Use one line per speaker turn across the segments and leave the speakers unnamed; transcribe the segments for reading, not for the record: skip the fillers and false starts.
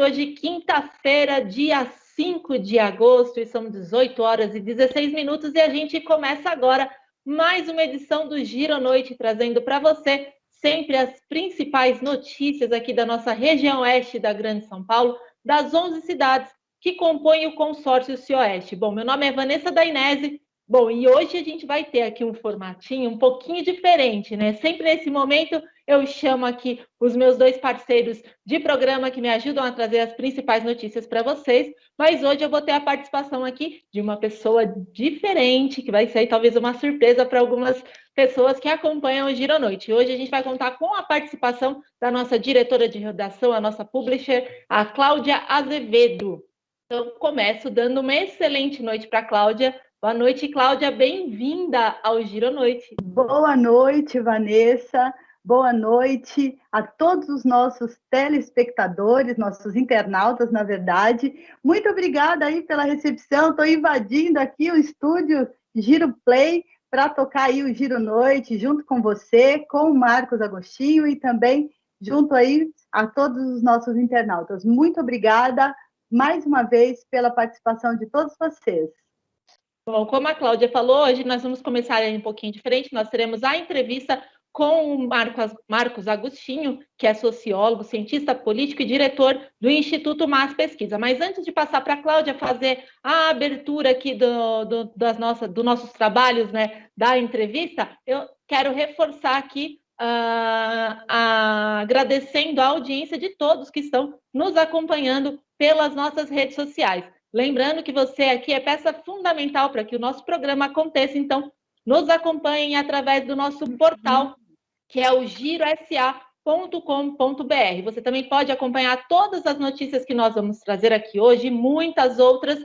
hoje, quinta-feira, dia 5 de agosto, e são 18 horas e 16 minutos, e a gente começa agora mais uma edição do Giro à Noite, trazendo para você sempre as principais notícias aqui da nossa região oeste da Grande São Paulo, das 11 cidades que compõem o consórcio Cioeste. Bom, meu nome é Vanessa Dainese. Bom, e hoje a gente vai ter aqui um formatinho um pouquinho diferente, né? Sempre nesse momento eu chamo aqui os meus dois parceiros de programa que me ajudam a trazer as principais notícias para vocês, mas hoje eu vou ter a participação aqui de uma pessoa diferente, que vai ser talvez uma surpresa para algumas pessoas que acompanham o Giro à Noite. Hoje a gente vai contar com a participação da nossa diretora de redação, a nossa publisher, a Cláudia Azevedo. Então, começo dando uma excelente noite para a Cláudia. Boa noite, Cláudia, bem-vinda ao Giro à Noite.
Boa noite, Vanessa. Boa noite a todos os nossos telespectadores, nossos internautas, na verdade. Muito obrigada aí pela recepção. Estou invadindo aqui o estúdio Giro Play para tocar aí o Giro Noite junto com você, com o Marcos Agostinho e também junto aí a todos os nossos internautas. Muito obrigada mais uma vez pela participação de todos vocês.
Bom, como a Cláudia falou, hoje nós vamos começar um pouquinho diferente. Nós teremos a entrevista com o Marcos Agostinho, que é sociólogo, cientista político e diretor do Instituto Mas Pesquisa. Mas antes de passar para a Cláudia fazer a abertura aqui dos nossos trabalhos, né, da entrevista, eu quero reforçar aqui, agradecendo a audiência de todos que estão nos acompanhando pelas nossas redes sociais. Lembrando que você aqui é peça fundamental para que o nosso programa aconteça, então nos acompanhem através do nosso portal, que é o girosa.com.br. Você também pode acompanhar todas as notícias que nós vamos trazer aqui hoje, e muitas outras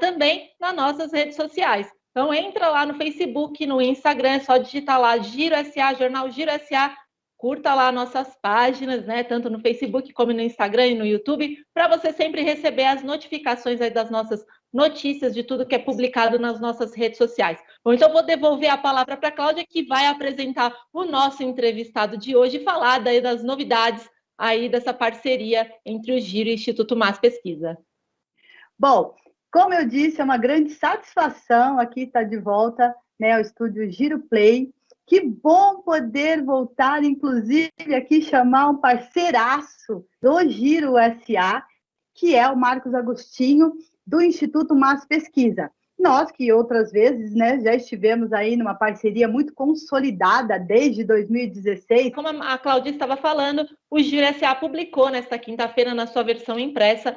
também nas nossas redes sociais. Então entra lá no Facebook, no Instagram, é só digitar lá Giro SA, Jornal Giro SA, curta lá nossas páginas, né, tanto no Facebook como no Instagram e no YouTube, para você sempre receber as notificações aí das nossas notícias, de tudo que é publicado nas nossas redes sociais. Bom, então vou devolver a palavra para a Cláudia, que vai apresentar o nosso entrevistado de hoje e falar daí das novidades aí dessa parceria entre o Giro e o Instituto Mas Pesquisa.
Bom, como eu disse, é uma grande satisfação aqui estar de volta, né, ao estúdio Giro Play. Que bom poder voltar, inclusive, aqui chamar um parceiraço do Giro SA, que é o Marcos Agostinho, do Instituto Mas Pesquisa. Nós, que outras vezes, né, já estivemos aí numa parceria muito consolidada desde 2016.
Como a Cláudia estava falando, o Giro SA publicou nesta quinta-feira, na sua versão impressa,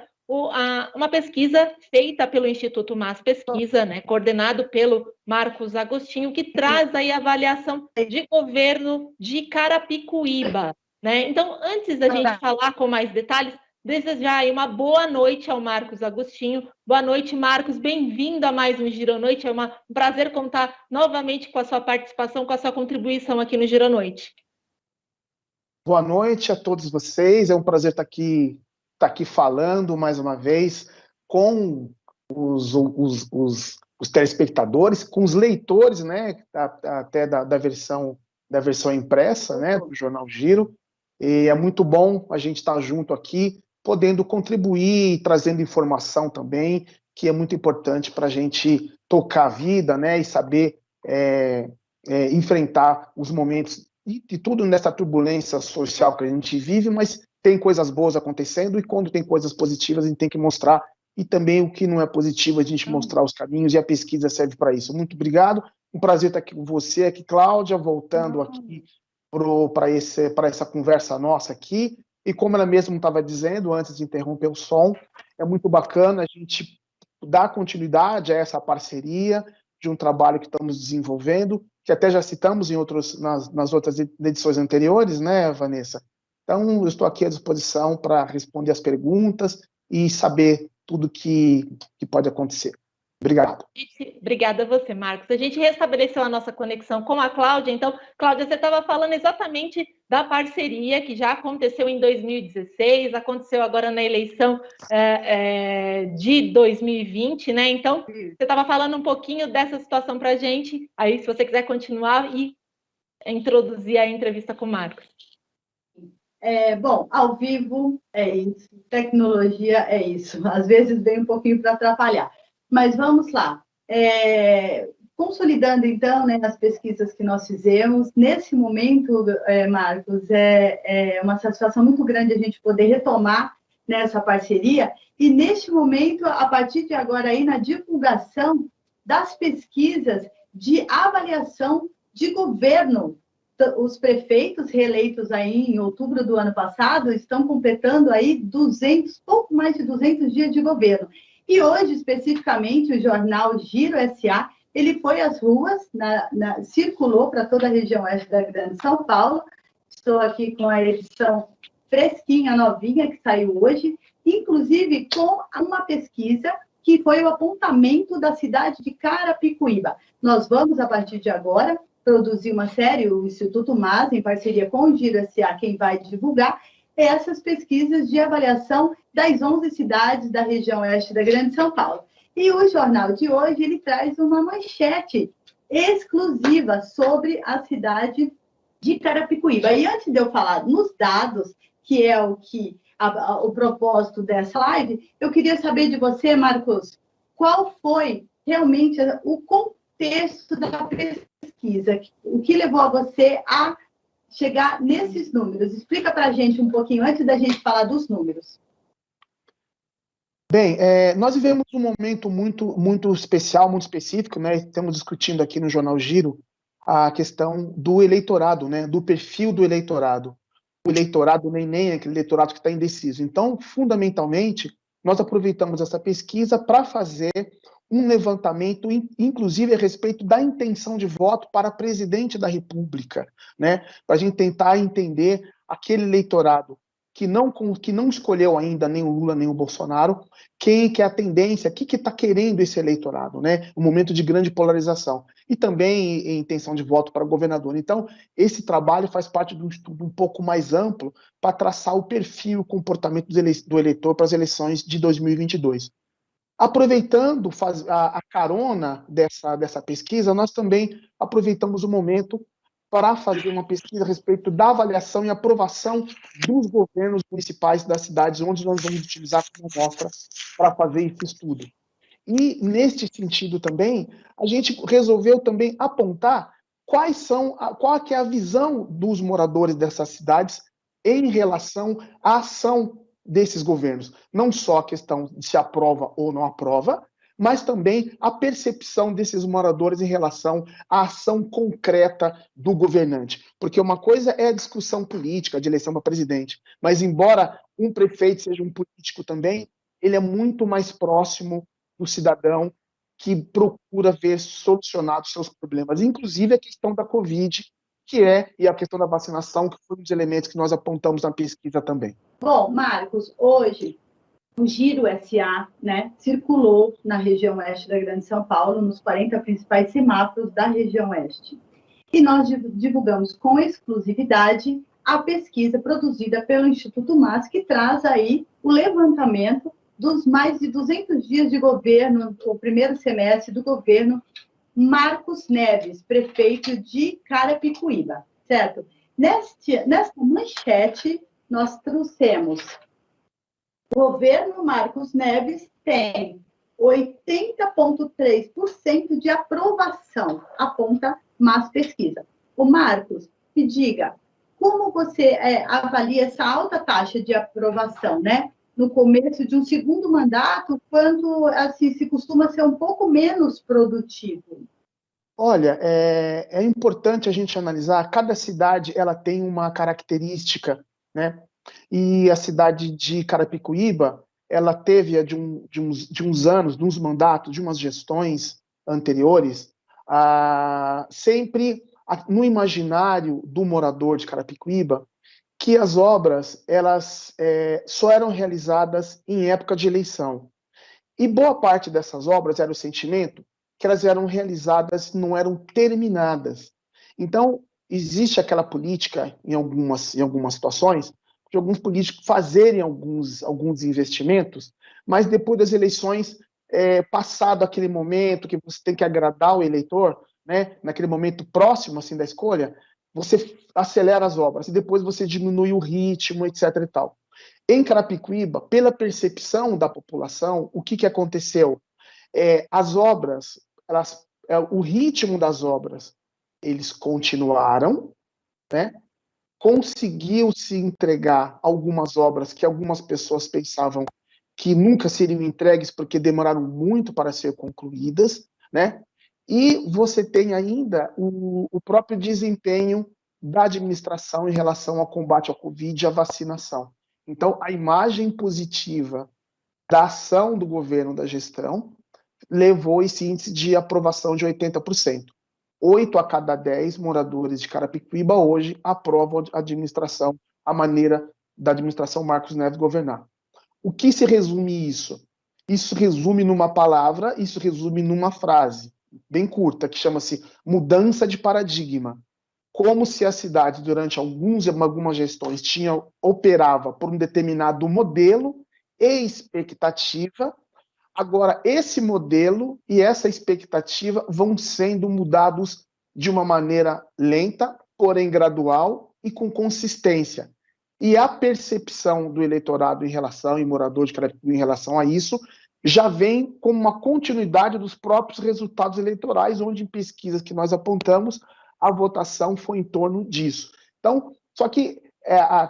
uma pesquisa feita pelo Instituto Mas Pesquisa, né, coordenado pelo Marcos Agostinho, que traz aí a avaliação de governo de Carapicuíba, né? Então, antes da gente falar com mais detalhes, desejar aí uma boa noite ao Marcos Agostinho. Boa noite, Marcos, bem-vindo a mais um Giro à Noite. É um prazer contar novamente com a sua participação, com a sua contribuição aqui no Giro à Noite.
Boa noite a todos vocês, é um prazer estar aqui falando mais uma vez com os telespectadores, com os leitores, né, até da versão impressa, né, do Jornal Giro. E é muito bom a gente estar junto aqui, podendo contribuir, trazendo informação também, que é muito importante para a gente tocar a vida, né, e saber enfrentar os momentos e tudo nessa turbulência social que a gente vive, mas tem coisas boas acontecendo, e quando tem coisas positivas a gente tem que mostrar, e também o que não é positivo a gente mostrar os caminhos, e a pesquisa serve para isso. Muito obrigado, um prazer estar aqui com você, aqui, Cláudia, voltando aqui para essa conversa nossa aqui, e como ela mesma estava dizendo, antes de interromper o som, é muito bacana a gente dar continuidade a essa parceria de um trabalho que estamos desenvolvendo, que até já citamos nas outras edições anteriores, né, Vanessa? Então, eu estou aqui à disposição para responder as perguntas e saber tudo que pode acontecer. Obrigado.
Obrigada a você, Marcos. A gente restabeleceu a nossa conexão com a Cláudia. Então, Cláudia, você estava falando exatamente da parceria que já aconteceu em 2016, aconteceu agora na eleição de 2020, né? Então, você estava falando um pouquinho dessa situação para a gente. Aí, se você quiser continuar e introduzir a entrevista com o Marcos.
Bom, ao vivo é isso, tecnologia é isso. Às vezes vem um pouquinho para atrapalhar. Mas vamos lá. Consolidando, então, né, as pesquisas que nós fizemos, nesse momento, Marcos, é uma satisfação muito grande a gente poder retomar nessa parceria, e neste momento, a partir de agora, aí, na divulgação das pesquisas de avaliação de governo. Os prefeitos reeleitos aí em outubro do ano passado estão completando aí pouco mais de 200 dias de governo. E hoje, especificamente, o jornal Giro SA, ele foi às ruas, circulou para toda a região oeste da Grande São Paulo. Estou aqui com a edição fresquinha, novinha, que saiu hoje, inclusive com uma pesquisa que foi o apontamento da cidade de Carapicuíba. Nós vamos, a partir de agora, produzir uma série, o Instituto MAS, em parceria com o Giro SA, quem vai divulgar, essas pesquisas de avaliação das 11 cidades da região oeste da Grande São Paulo. E o jornal de hoje, ele traz uma manchete exclusiva sobre a cidade de Carapicuíba. E antes de eu falar nos dados, que é o propósito dessa live, eu queria saber de você, Marcos, qual foi realmente o contexto da pesquisa, o que levou a você a chegar nesses números? Explica para a gente um pouquinho, antes da gente falar dos números.
Bem, nós vivemos um momento muito especial, muito específico, né? Estamos discutindo aqui no Jornal Giro a questão do eleitorado, né? Do perfil do eleitorado. O eleitorado nem aquele eleitorado que está indeciso. Então, fundamentalmente, nós aproveitamos essa pesquisa para fazer um levantamento, inclusive a respeito da intenção de voto para presidente da República, né? Para a gente tentar entender aquele eleitorado que não escolheu ainda nem o Lula nem o Bolsonaro, quem que é a tendência, o que está querendo esse eleitorado, né? Um momento de grande polarização. E também em intenção de voto para governador. Então, esse trabalho faz parte de um estudo um pouco mais amplo para traçar o perfil, o comportamento do eleitor para as eleições de 2022. Aproveitando a carona dessa pesquisa, nós também aproveitamos o momento para fazer uma pesquisa a respeito da avaliação e aprovação dos governos municipais das cidades, onde nós vamos utilizar como amostra para fazer esse estudo. E, neste sentido também, a gente resolveu também apontar qual é a visão dos moradores dessas cidades em relação à ação desses governos. Não só a questão de se aprova ou não aprova, mas também a percepção desses moradores em relação à ação concreta do governante. Porque uma coisa é a discussão política, de eleição para presidente, mas embora um prefeito seja um político também, ele é muito mais próximo do cidadão que procura ver solucionados seus problemas, inclusive a questão da Covid, e a questão da vacinação, que foi um dos elementos que nós apontamos na pesquisa também.
Bom, Marcos, hoje o Giro SA, né, circulou na região oeste da Grande São Paulo, nos 40 principais semáforos da região oeste. E nós divulgamos com exclusividade a pesquisa produzida pelo Instituto MAS, que traz aí o levantamento dos mais de 200 dias de governo, o primeiro semestre do governo Marcos Neves, prefeito de Carapicuíba, certo? Nesta manchete, nós trouxemos: o governo Marcos Neves tem 80,3% de aprovação, aponta MAS Pesquisa. O Marcos, me diga, como você avalia essa alta taxa de aprovação, né? No começo de um segundo mandato, quando assim, se costuma ser um pouco menos produtivo?
Olha, é importante a gente analisar, cada cidade ela tem uma característica, né? E a cidade de Carapicuíba, ela teve de uns anos, de uns mandatos, de umas gestões anteriores, sempre no imaginário do morador de Carapicuíba, que as obras elas só eram realizadas em época de eleição. E boa parte dessas obras era o sentimento que elas eram realizadas, não eram terminadas. Então, existe aquela política, em algumas situações, de alguns políticos fazerem alguns investimentos, mas depois das eleições, passado aquele momento que você tem que agradar o eleitor, né, naquele momento próximo assim, da escolha, você acelera as obras e depois você diminui o ritmo, etc. e tal. Em Carapicuíba, pela percepção da população, o que aconteceu? As obras, o ritmo das obras, eles continuaram, né? Conseguiu se entregar algumas obras que algumas pessoas pensavam que nunca seriam entregues porque demoraram muito para ser concluídas, né? E você tem ainda o próprio desempenho da administração em relação ao combate ao Covid e à vacinação. Então, a imagem positiva da ação do governo, da gestão, levou esse índice de aprovação de 80%. 8 a cada 10 moradores de Carapicuíba hoje aprovam a administração, a maneira da administração Marcos Neves governar. O que se resume isso? Isso resume numa palavra, isso resume numa frase bem curta, que chama-se mudança de paradigma. Como se a cidade, durante algumas gestões, operava por um determinado modelo e expectativa. Agora, esse modelo e essa expectativa vão sendo mudados de uma maneira lenta, porém gradual e com consistência. E a percepção do eleitorado em relação, e morador de Carapicuíba em relação a isso, já vem como uma continuidade dos próprios resultados eleitorais, onde em pesquisas que nós apontamos, a votação foi em torno disso. Então, só que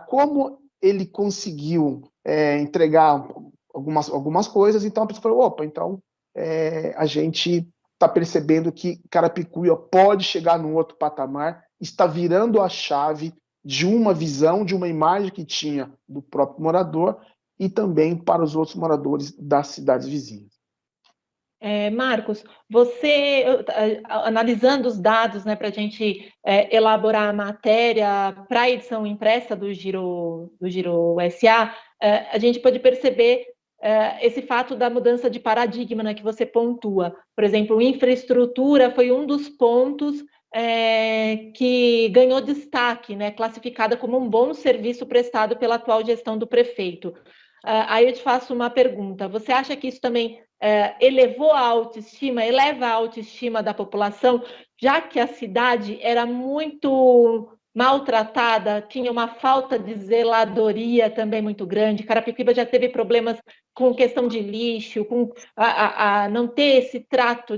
como ele conseguiu entregar algumas coisas, então a pessoa falou, opa, então a gente está percebendo que Carapicuíba pode chegar num outro patamar, está virando a chave de uma visão, de uma imagem que tinha do próprio morador e também para os outros moradores das cidades vizinhas.
Marcos, você, analisando os dados, né, para a gente elaborar a matéria para a edição impressa do Giro SA, a gente pode perceber esse fato da mudança de paradigma, né, que você pontua. Por exemplo, infraestrutura foi um dos pontos que ganhou destaque, né, classificada como um bom serviço prestado pela atual gestão do prefeito. Aí eu te faço uma pergunta. Você acha que isso também eleva a autoestima da população, já que a cidade era muito maltratada, tinha uma falta de zeladoria também muito grande. Carapicuíba já teve problemas com questão de lixo, com não ter esse trato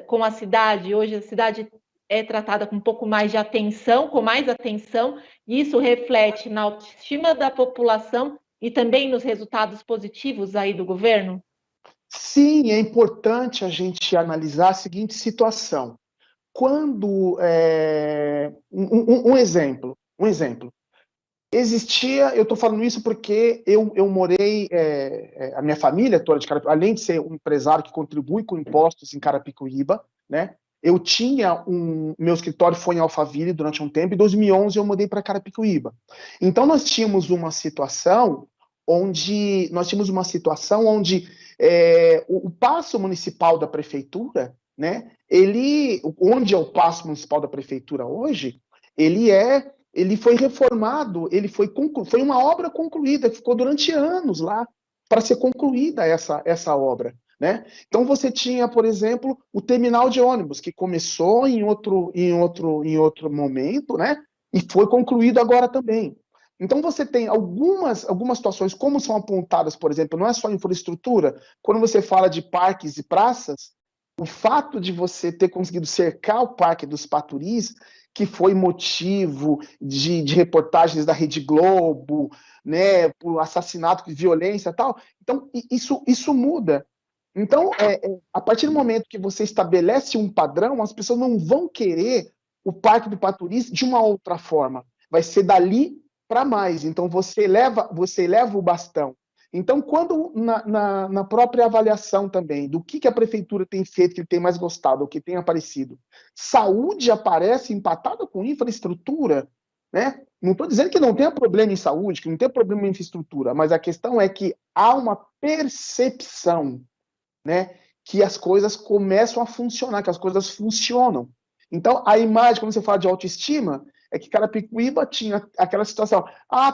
com a cidade. Hoje a cidade é tratada com um pouco mais de atenção, com mais atenção, e isso reflete na autoestima da população e também nos resultados positivos aí do governo?
Sim, é importante a gente analisar a seguinte situação. Quando, um exemplo, existia, eu estou falando isso porque eu morei, a minha família toda de Carapicuíba, além de ser um empresário que contribui com impostos em Carapicuíba, né, eu tinha meu escritório foi em Alphaville durante um tempo, em 2011 eu mudei para Carapicuíba. Então nós tínhamos uma situação onde o paço municipal da prefeitura, né, onde é o paço municipal da prefeitura hoje, ele foi reformado, foi uma obra concluída, ficou durante anos lá para ser concluída essa obra, né? Então você tinha, por exemplo, o terminal de ônibus, que começou em outro momento, né? E foi concluído agora também. Então você tem algumas situações, como são apontadas, por exemplo, não é só infraestrutura, quando você fala de parques e praças, o fato de você ter conseguido cercar o Parque dos Paturis, que foi motivo de reportagens da Rede Globo, né, por assassinato, violência e tal, então isso muda. Então, a partir do momento que você estabelece um padrão, as pessoas não vão querer o Parque do Paturis de uma outra forma, vai ser dali para mais, então você eleva o bastão. Então, quando na própria avaliação também do que a prefeitura tem feito, que ele tem mais gostado, o que tem aparecido, saúde aparece empatada com infraestrutura, né? Não estou dizendo que não tenha problema em saúde, que não tenha problema em infraestrutura, mas a questão é que há uma percepção, né, que as coisas começam a funcionar, que as coisas funcionam. Então, a imagem, quando você fala de autoestima, é que Carapicuíba tinha aquela situação,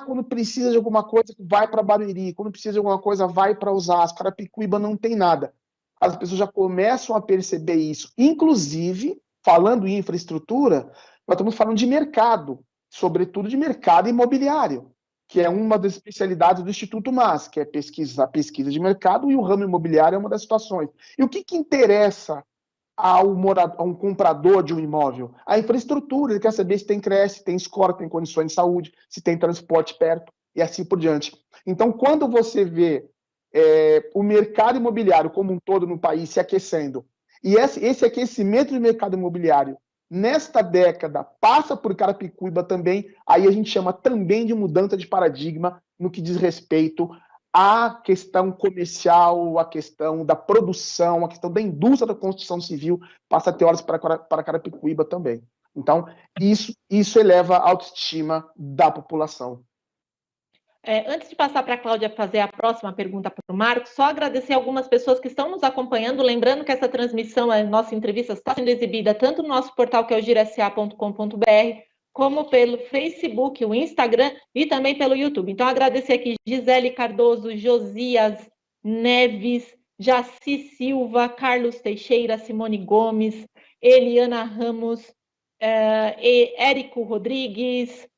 quando precisa de alguma coisa, vai para Barueri, quando precisa de alguma coisa, vai para Osasco, Carapicuíba não tem nada. As pessoas já começam a perceber isso. Inclusive, falando em infraestrutura, Nós estamos falando de mercado, sobretudo de mercado imobiliário, que é uma das especialidades do Instituto MAS, que é a pesquisa de mercado, e o ramo imobiliário é uma das situações. E o que interessa a um comprador de um imóvel? A infraestrutura, ele quer saber se tem creche, se tem escola, se tem condições de saúde, se tem transporte perto, e assim por diante. Então, quando você vê o mercado imobiliário como um todo no país se aquecendo, e esse aquecimento do mercado imobiliário nesta década passa por Carapicuíba também, aí a gente chama também de mudança de paradigma no que diz respeito à questão comercial, à questão da produção, à questão da indústria da construção civil, passa a ter olhos para Carapicuíba também. Então, isso eleva a autoestima da população.
Antes de passar para a Cláudia fazer a próxima pergunta para o Marcos, só agradecer algumas pessoas que estão nos acompanhando, lembrando que essa transmissão, a nossa entrevista, está sendo exibida tanto no nosso portal, que é o girasa.com.br, como pelo Facebook, o Instagram e também pelo YouTube. Então, agradecer aqui Gisele Cardoso, Josias Neves, Jaci Silva, Carlos Teixeira, Simone Gomes, Eliana Ramos, Érico Rodrigues,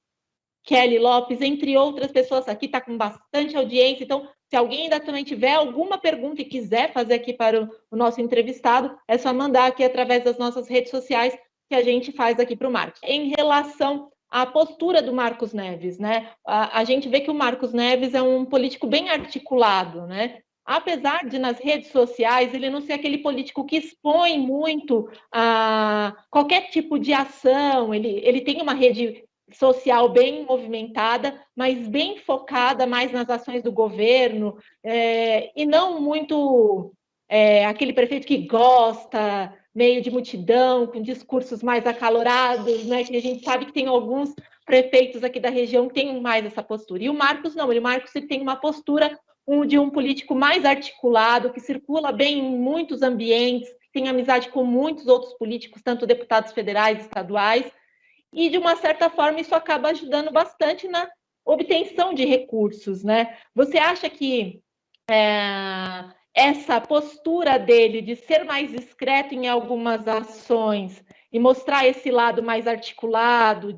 Kelly Lopes, entre outras pessoas. Aqui está com bastante audiência, então se alguém ainda também tiver alguma pergunta e quiser fazer aqui para o nosso entrevistado, é só mandar aqui através das nossas redes sociais que a gente faz aqui para o Marcos. Em relação à postura do Marcos Neves, né? A gente vê que o Marcos Neves é um político bem articulado, né? Apesar de nas redes sociais ele não ser aquele político que expõe muito a qualquer tipo de ação, ele tem uma rede social bem movimentada, mas bem focada mais nas ações do governo, e não muito aquele prefeito que gosta, meio de multidão, com discursos mais acalorados, né, que a gente sabe que tem alguns prefeitos aqui da região que têm mais essa postura. E o Marcos não, o Marcos ele tem uma postura de um político mais articulado, que circula bem em muitos ambientes, tem amizade com muitos outros políticos, tanto deputados federais, estaduais, e, de uma certa forma, isso acaba ajudando bastante na obtenção de recursos, né? Você acha que essa postura dele de ser mais discreto em algumas ações e mostrar esse lado mais articulado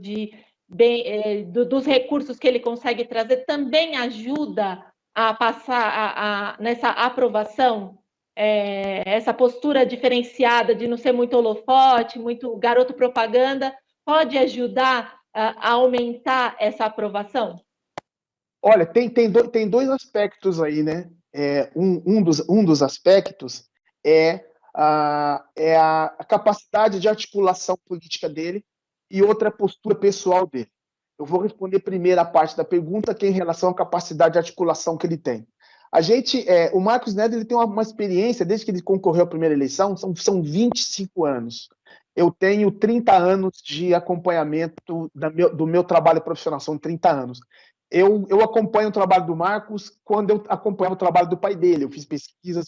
dos recursos que ele consegue trazer também ajuda a passar nessa aprovação? Essa postura diferenciada de não ser muito holofote, muito garoto propaganda, pode ajudar a aumentar essa aprovação?
Olha, tem dois aspectos aí, né? Um dos aspectos é a capacidade de articulação política dele e outra postura pessoal dele. Eu vou responder primeiro a parte da pergunta, que é em relação à capacidade de articulação que ele tem. O Marcos Neves ele tem uma experiência, desde que ele concorreu à primeira eleição, são 25 anos. Eu tenho 30 anos de acompanhamento do meu trabalho profissional, são 30 anos. Eu acompanho o trabalho do Marcos quando eu acompanho o trabalho do pai dele. Eu fiz pesquisas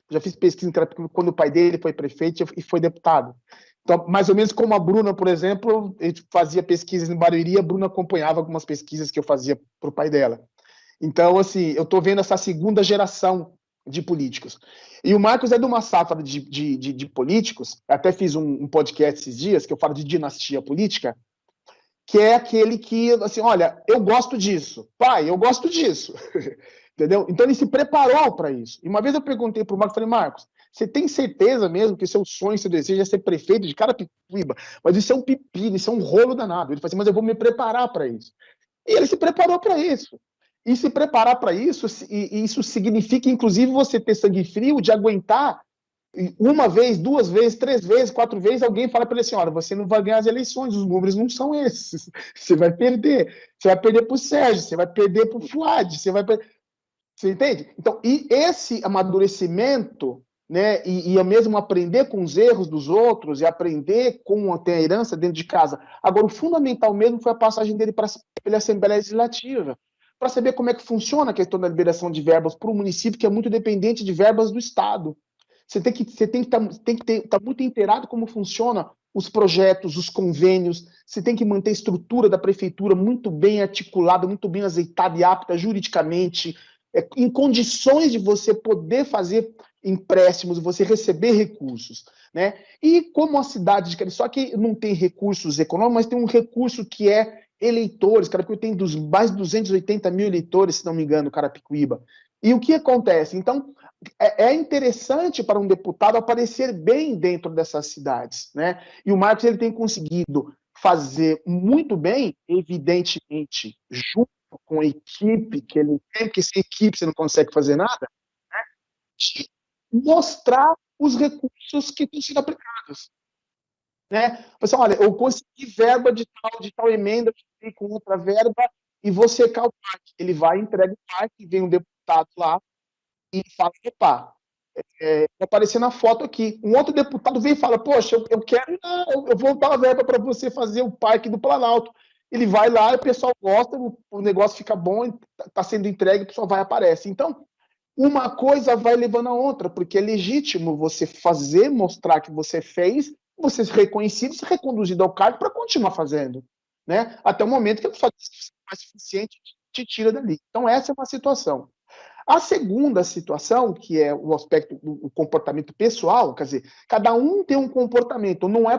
já fiz pesquisa quando o pai dele foi prefeito e foi deputado. Então, mais ou menos como a Bruna, por exemplo, eu fazia pesquisas em Barueri, a Bruna acompanhava algumas pesquisas que eu fazia para o pai dela. Então, assim, eu estou vendo essa segunda geração de políticos. E o Marcos é de uma safra de políticos, até fiz um podcast esses dias, que eu falo de dinastia política, que é aquele que, assim, olha, eu gosto disso. Pai, eu gosto disso. Entendeu? Então ele se preparou para isso. E uma vez eu perguntei para o Marcos, falei, Marcos, você tem certeza mesmo que seu sonho, seu desejo é ser prefeito de Carapicuíba? Mas isso é um pepino, isso é um rolo danado. Ele falou assim, mas eu vou me preparar para isso. E ele se preparou para isso. E se preparar para isso, isso significa, inclusive, você ter sangue frio de aguentar uma vez, duas vezes, 3 vezes, 4 vezes, alguém fala para ele assim, olha, você não vai ganhar as eleições, os números não são esses. Você vai perder para o Sérgio, você vai perder para o Fuad, você entende? Então, e esse amadurecimento, né, e mesmo aprender com os erros dos outros, e aprender com ter a herança dentro de casa. Agora, o fundamental mesmo foi a passagem dele pela Assembleia Legislativa, para saber como é que funciona a questão da liberação de verbas para o município, que é muito dependente de verbas do Estado. Você tem que estar muito inteirado como funciona os projetos, os convênios, você tem que manter a estrutura da prefeitura muito bem articulada, muito bem azeitada e apta juridicamente, em condições de você poder fazer empréstimos, você receber recursos, né? E como a cidade de Carapicuíba, só que não tem recursos econômicos, mas tem um recurso que é eleitores. Carapicuíba tem mais de 280 mil eleitores, se não me engano, Carapicuíba. E o que acontece? Então, é interessante para um deputado aparecer bem dentro dessas cidades, né? E o Marcos ele tem conseguido fazer muito bem, evidentemente, junto com a equipe que ele tem, porque sem equipe você não consegue fazer nada, né? De mostrar os recursos que estão sendo aplicados, né? Você, olha, eu consegui verba de tal emenda, com outra verba, e você calma, ele vai, entrega o parque, vem um deputado lá, e fala, opa, vai aparecer na foto aqui. Um outro deputado vem e fala, poxa, eu quero, eu vou dar uma verba para você fazer o parque do Planalto. Ele vai lá, o pessoal gosta, o negócio fica bom, está sendo entregue, o pessoal vai e aparece. Então, uma coisa vai levando a outra, porque é legítimo você fazer, mostrar que você fez, você ser reconhecido, ser reconduzido ao cargo para continuar fazendo, né? Até o momento que a pessoa diz que você é mais suficiente, te tira dali. Então, essa é uma situação. A segunda situação, que é o aspecto do comportamento pessoal, quer dizer, cada um tem um comportamento, não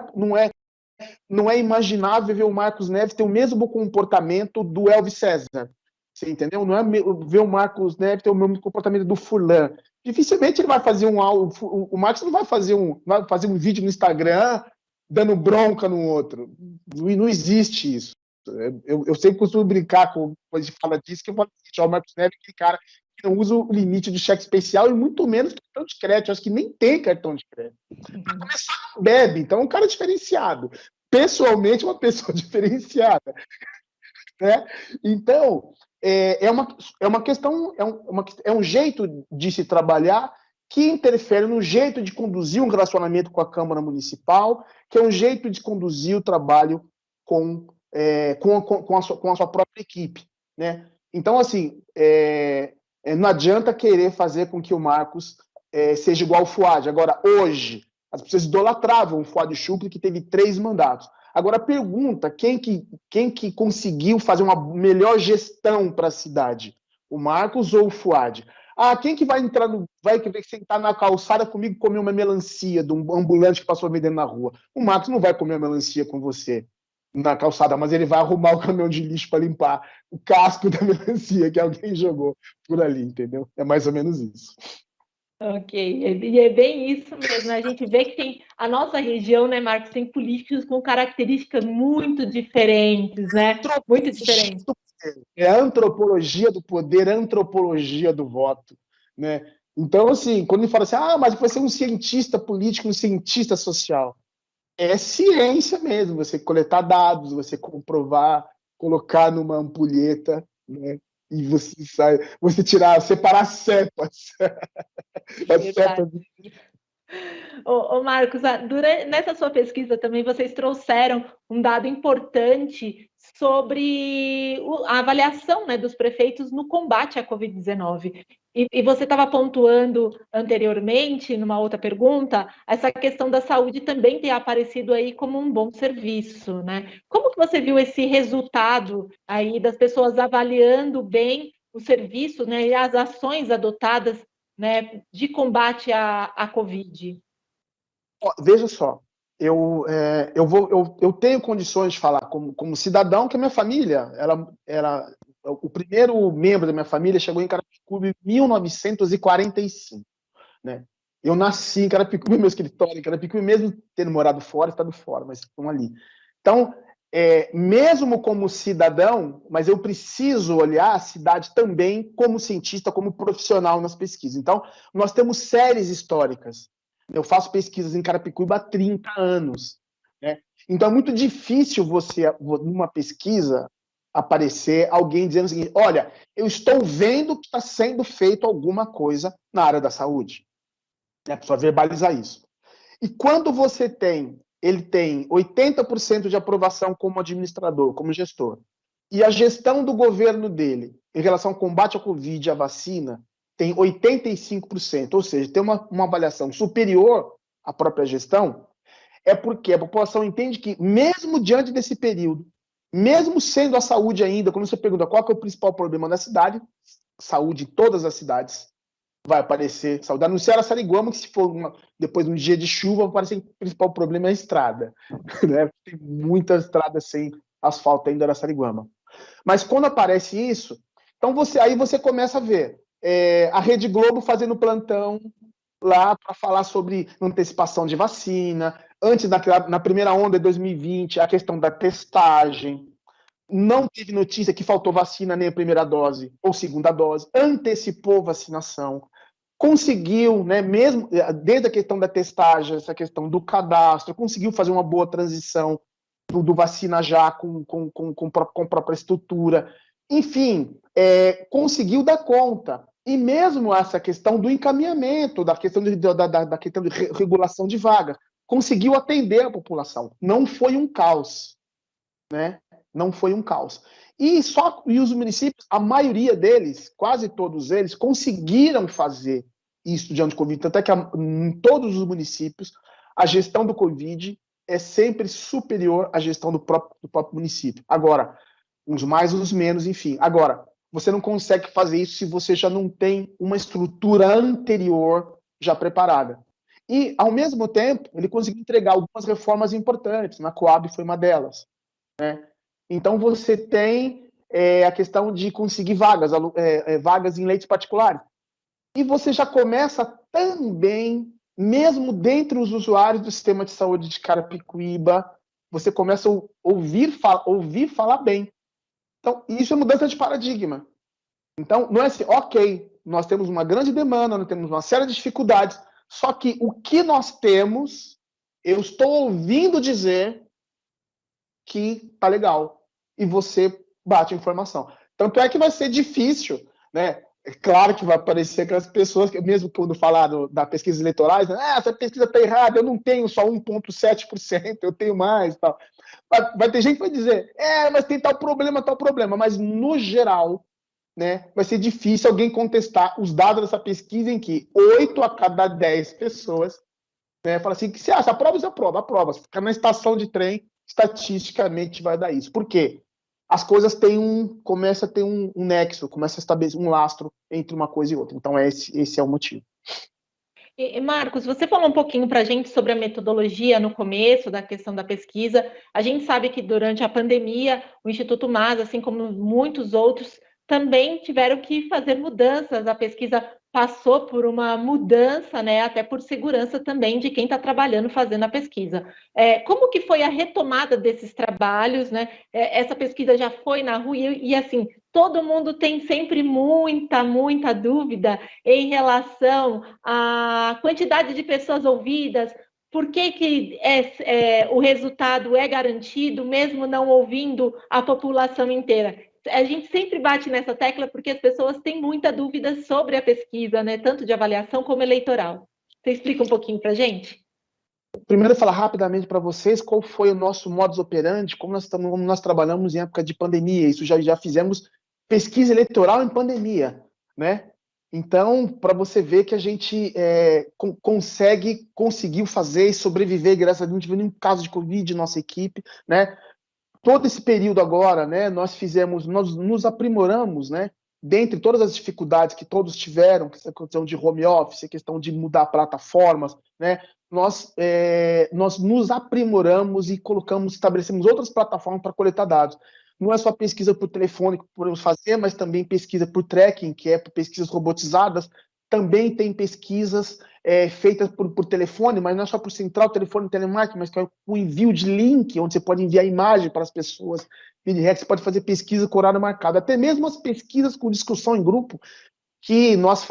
é imaginável ver o Marcos Neves ter o mesmo comportamento do Elvis César, você entendeu? Não é ver o Marcos Neves ter o mesmo comportamento do Furlan. Dificilmente ele vai fazer o Marcos não vai fazer um vídeo no Instagram dando bronca no outro. Não existe isso. Eu sempre costumo brincar quando a gente fala disso, que eu falo assim, o Marcos Neves é aquele cara que não usa o limite do cheque especial e muito menos cartão de crédito. Eu acho que nem tem cartão de crédito. Para começar, não bebe. Então é um cara diferenciado. Pessoalmente, uma pessoa diferenciada. Né? Então, é uma questão, é um jeito de se trabalhar que interfere no jeito de conduzir um relacionamento com a Câmara Municipal, que é um jeito de conduzir o trabalho com a sua própria equipe, né? Então, assim, não adianta querer fazer com que o Marcos seja igual ao Fuad. Agora, hoje, as pessoas idolatravam o Fuad Chucre, que teve 3 mandatos. Agora, pergunta, quem que conseguiu fazer uma melhor gestão para a cidade? O Marcos ou o Fuad? Quem que vai sentar na calçada comigo e comer uma melancia de um ambulante que passou vendendo na rua? O Marcos não vai comer a melancia com você na calçada, mas ele vai arrumar o caminhão de lixo para limpar o casco da melancia que alguém jogou por ali, entendeu? É mais ou menos isso.
Ok, e é bem isso mesmo, né? A gente vê que tem a nossa região, né, Marcos, tem políticos com características muito diferentes, né? Muito diferentes.
É a antropologia do poder, a antropologia do voto, né? Então, assim, quando ele fala assim, mas vai ser um cientista político, um cientista social, é ciência mesmo, você coletar dados, você comprovar, colocar numa ampulheta, né? E você separar cepas.
Ô Marcos, nessa sua pesquisa também vocês trouxeram um dado importante sobre a avaliação, né, dos prefeitos no combate à Covid-19. E você estava pontuando anteriormente, numa outra pergunta, essa questão da saúde também ter aparecido aí como um bom serviço, né? Como que você viu esse resultado aí das pessoas avaliando bem o serviço, né, e as ações adotadas, né, de combate à Covid?
Veja só, eu tenho condições de falar como cidadão que a minha família, o primeiro membro da minha família chegou em Carapicuíba em 1945, né? Eu nasci em Carapicuíba, meu escritório em Carapicuíba, mesmo tendo morado fora, estado fora, mas estão ali. Então, mesmo como cidadão, mas eu preciso olhar a cidade também como cientista, como profissional nas pesquisas. Então, nós temos séries históricas. Eu faço pesquisas em Carapicuíba há 30 anos. Né? Então, é muito difícil você, numa pesquisa, aparecer alguém dizendo o seguinte, olha, eu estou vendo que está sendo feito alguma coisa na área da saúde. A pessoa verbalizar isso. E quando ele tem 80% de aprovação como administrador, como gestor, e a gestão do governo dele em relação ao combate à Covid e à vacina tem 85%, ou seja, tem uma avaliação superior à própria gestão, é porque a população entende que, mesmo diante desse período, mesmo sendo a saúde ainda, quando você pergunta qual que é o principal problema da cidade, saúde em todas as cidades, vai aparecer saúde. A não ser Araçariguama, que se for depois de um dia de chuva, vai aparecer que o principal problema é a estrada. Né? Tem muita estrada sem asfalto ainda em Araçariguama. Mas quando aparece isso, então aí você começa a ver a Rede Globo fazendo plantão lá para falar sobre antecipação de vacina, antes na primeira onda de 2020, a questão da testagem, não teve notícia que faltou vacina nem a primeira dose ou segunda dose, antecipou vacinação, conseguiu, né, mesmo desde a questão da testagem, essa questão do cadastro, conseguiu fazer uma boa transição do vacina já com própria estrutura, enfim, conseguiu dar conta. E mesmo essa questão do encaminhamento, da questão da questão de regulação de vagas, conseguiu atender a população. Não foi um caos, né? Não foi um caos. E os municípios, a maioria deles, quase todos eles, conseguiram fazer isso diante do Covid. Tanto é que em todos os municípios, a gestão do Covid é sempre superior à gestão do próprio município. Agora, uns mais, uns menos, enfim. Agora, você não consegue fazer isso se você já não tem uma estrutura anterior já preparada. E, ao mesmo tempo, ele conseguiu entregar algumas reformas importantes. Na Coab foi uma delas, né? Então, você tem a questão de conseguir vagas em leitos particulares. E você já começa também, mesmo dentre os usuários do sistema de saúde de Carapicuíba, você começa a ouvir falar bem. Então, isso é mudança de paradigma. Então, não é assim, ok, nós temos uma grande demanda, nós temos uma série de dificuldades, só que o que nós temos, eu estou ouvindo dizer que tá legal. E você bate a informação. Tanto é que vai ser difícil, né? É claro que vai aparecer aquelas pessoas, que mesmo quando falar da pesquisa eleitorais, né? Essa pesquisa está errada, eu não tenho só 1,7%, eu tenho mais. Tal. Vai ter gente que vai dizer, mas tem tal problema, mas no geral, né, vai ser difícil alguém contestar os dados dessa pesquisa em que 8 a cada 10 pessoas, né, fala assim, que se acha, aprova, aprova. Se ficar na estação de trem, estatisticamente vai dar isso. Por quê? As coisas começa a ter um nexo, começa a estabelecer um lastro entre uma coisa e outra. Então, esse é o motivo.
E, Marcos, você falou um pouquinho para a gente sobre a metodologia no começo da questão da pesquisa. A gente sabe que durante a pandemia, o Instituto MAS, assim como muitos outros, também tiveram que fazer mudanças. A pesquisa passou por uma mudança, né, até por segurança também de quem está trabalhando fazendo a pesquisa. Como que foi a retomada desses trabalhos, né? Essa pesquisa já foi na rua e assim, todo mundo tem sempre muita dúvida em relação à quantidade de pessoas ouvidas, por que o resultado é garantido, mesmo não ouvindo a população inteira. A gente sempre bate nessa tecla porque as pessoas têm muita dúvida sobre a pesquisa, né? Tanto de avaliação como eleitoral. Você explica um pouquinho para a gente?
Primeiro, falar rapidamente para vocês qual foi o nosso modus operandi, como nós trabalhamos em época de pandemia. Isso já fizemos pesquisa eleitoral em pandemia, né? Então, para você ver que a gente conseguiu fazer e sobreviver, graças a Deus, não tive nenhum caso de Covid em nossa equipe, né? Todo esse período agora, né, nós nos aprimoramos, né, dentre todas as dificuldades que todos tiveram, essa questão de home office, a questão de mudar plataformas, né, nós nos aprimoramos e estabelecemos outras plataformas para coletar dados. Não é só pesquisa por telefone que podemos fazer, mas também pesquisa por tracking, que é por pesquisas robotizadas. Também tem pesquisas feitas por telefone, mas não é só por central, telefone, telemarketing, mas que é o envio de link, onde você pode enviar imagem para as pessoas. Você pode fazer pesquisa com horário marcado. Até mesmo as pesquisas com discussão em grupo, que nós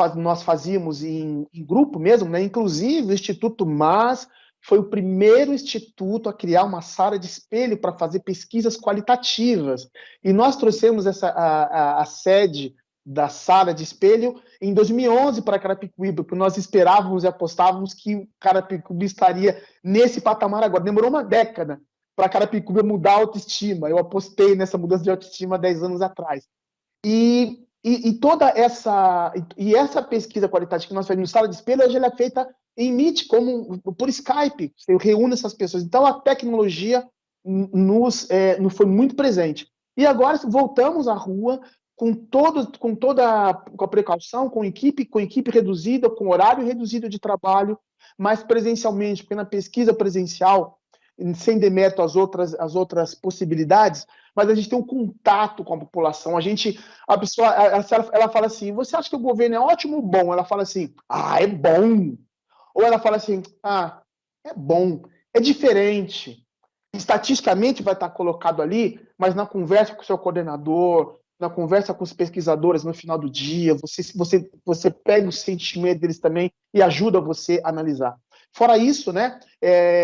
fazíamos em grupo mesmo, né? Inclusive o Instituto MAS foi o primeiro instituto a criar uma sala de espelho para fazer pesquisas qualitativas. E nós trouxemos a sede da sala de espelho em 2011 para Carapicuíba, porque nós esperávamos e apostávamos que Carapicuíba estaria nesse patamar agora. Demorou uma década para Carapicuíba mudar a autoestima. Eu apostei nessa mudança de autoestima 10 anos atrás. E toda essa pesquisa qualitativa que nós fazemos no sala de espelho, hoje ela é feita em Meet, por Skype. Você reúne essas pessoas. Então, a tecnologia foi muito presente. E agora voltamos à rua, com a precaução, com equipe reduzida, com horário reduzido de trabalho, mas presencialmente, porque na pesquisa presencial, sem demérito às outras possibilidades, mas a gente tem um contato com a população. A pessoa, ela fala assim: você acha que o governo é ótimo ou bom? Ela fala assim: é bom. Ou ela fala assim: é bom, é diferente. Estatisticamente vai estar colocado ali, mas na conversa com o seu coordenador, na conversa com os pesquisadores no final do dia, você pega o sentimento deles também e ajuda você a analisar. Fora isso, né,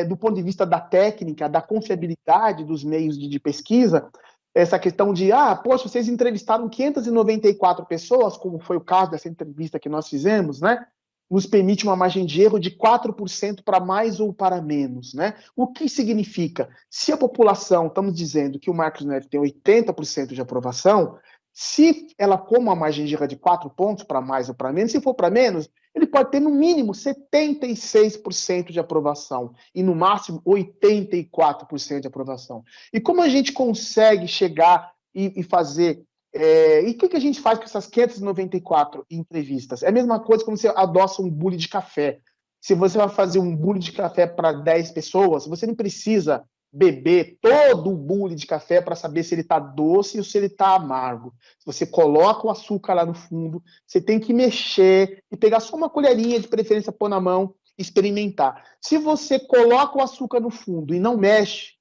do ponto de vista da técnica, da confiabilidade dos meios de pesquisa, essa questão de, poxa, vocês entrevistaram 594 pessoas, como foi o caso dessa entrevista que nós fizemos, né, nos permite uma margem de erro de 4% para mais ou para menos, né? O que significa? Se a população, estamos dizendo que o Marcos Neves tem 80% de aprovação, se ela com uma margem de erro de 4 pontos para mais ou para menos, se for para menos, ele pode ter no mínimo 76% de aprovação e no máximo 84% de aprovação. E como a gente consegue chegar e fazer... e o que a gente faz com essas 594 entrevistas? É a mesma coisa quando você adoça um bule de café. Se você vai fazer um bule de café para 10 pessoas, você não precisa beber todo o bule de café para saber se ele está doce ou se ele está amargo. Você coloca o açúcar lá no fundo, você tem que mexer e pegar só uma colherinha, de preferência pôr na mão, experimentar. Se você coloca o açúcar no fundo e não mexe,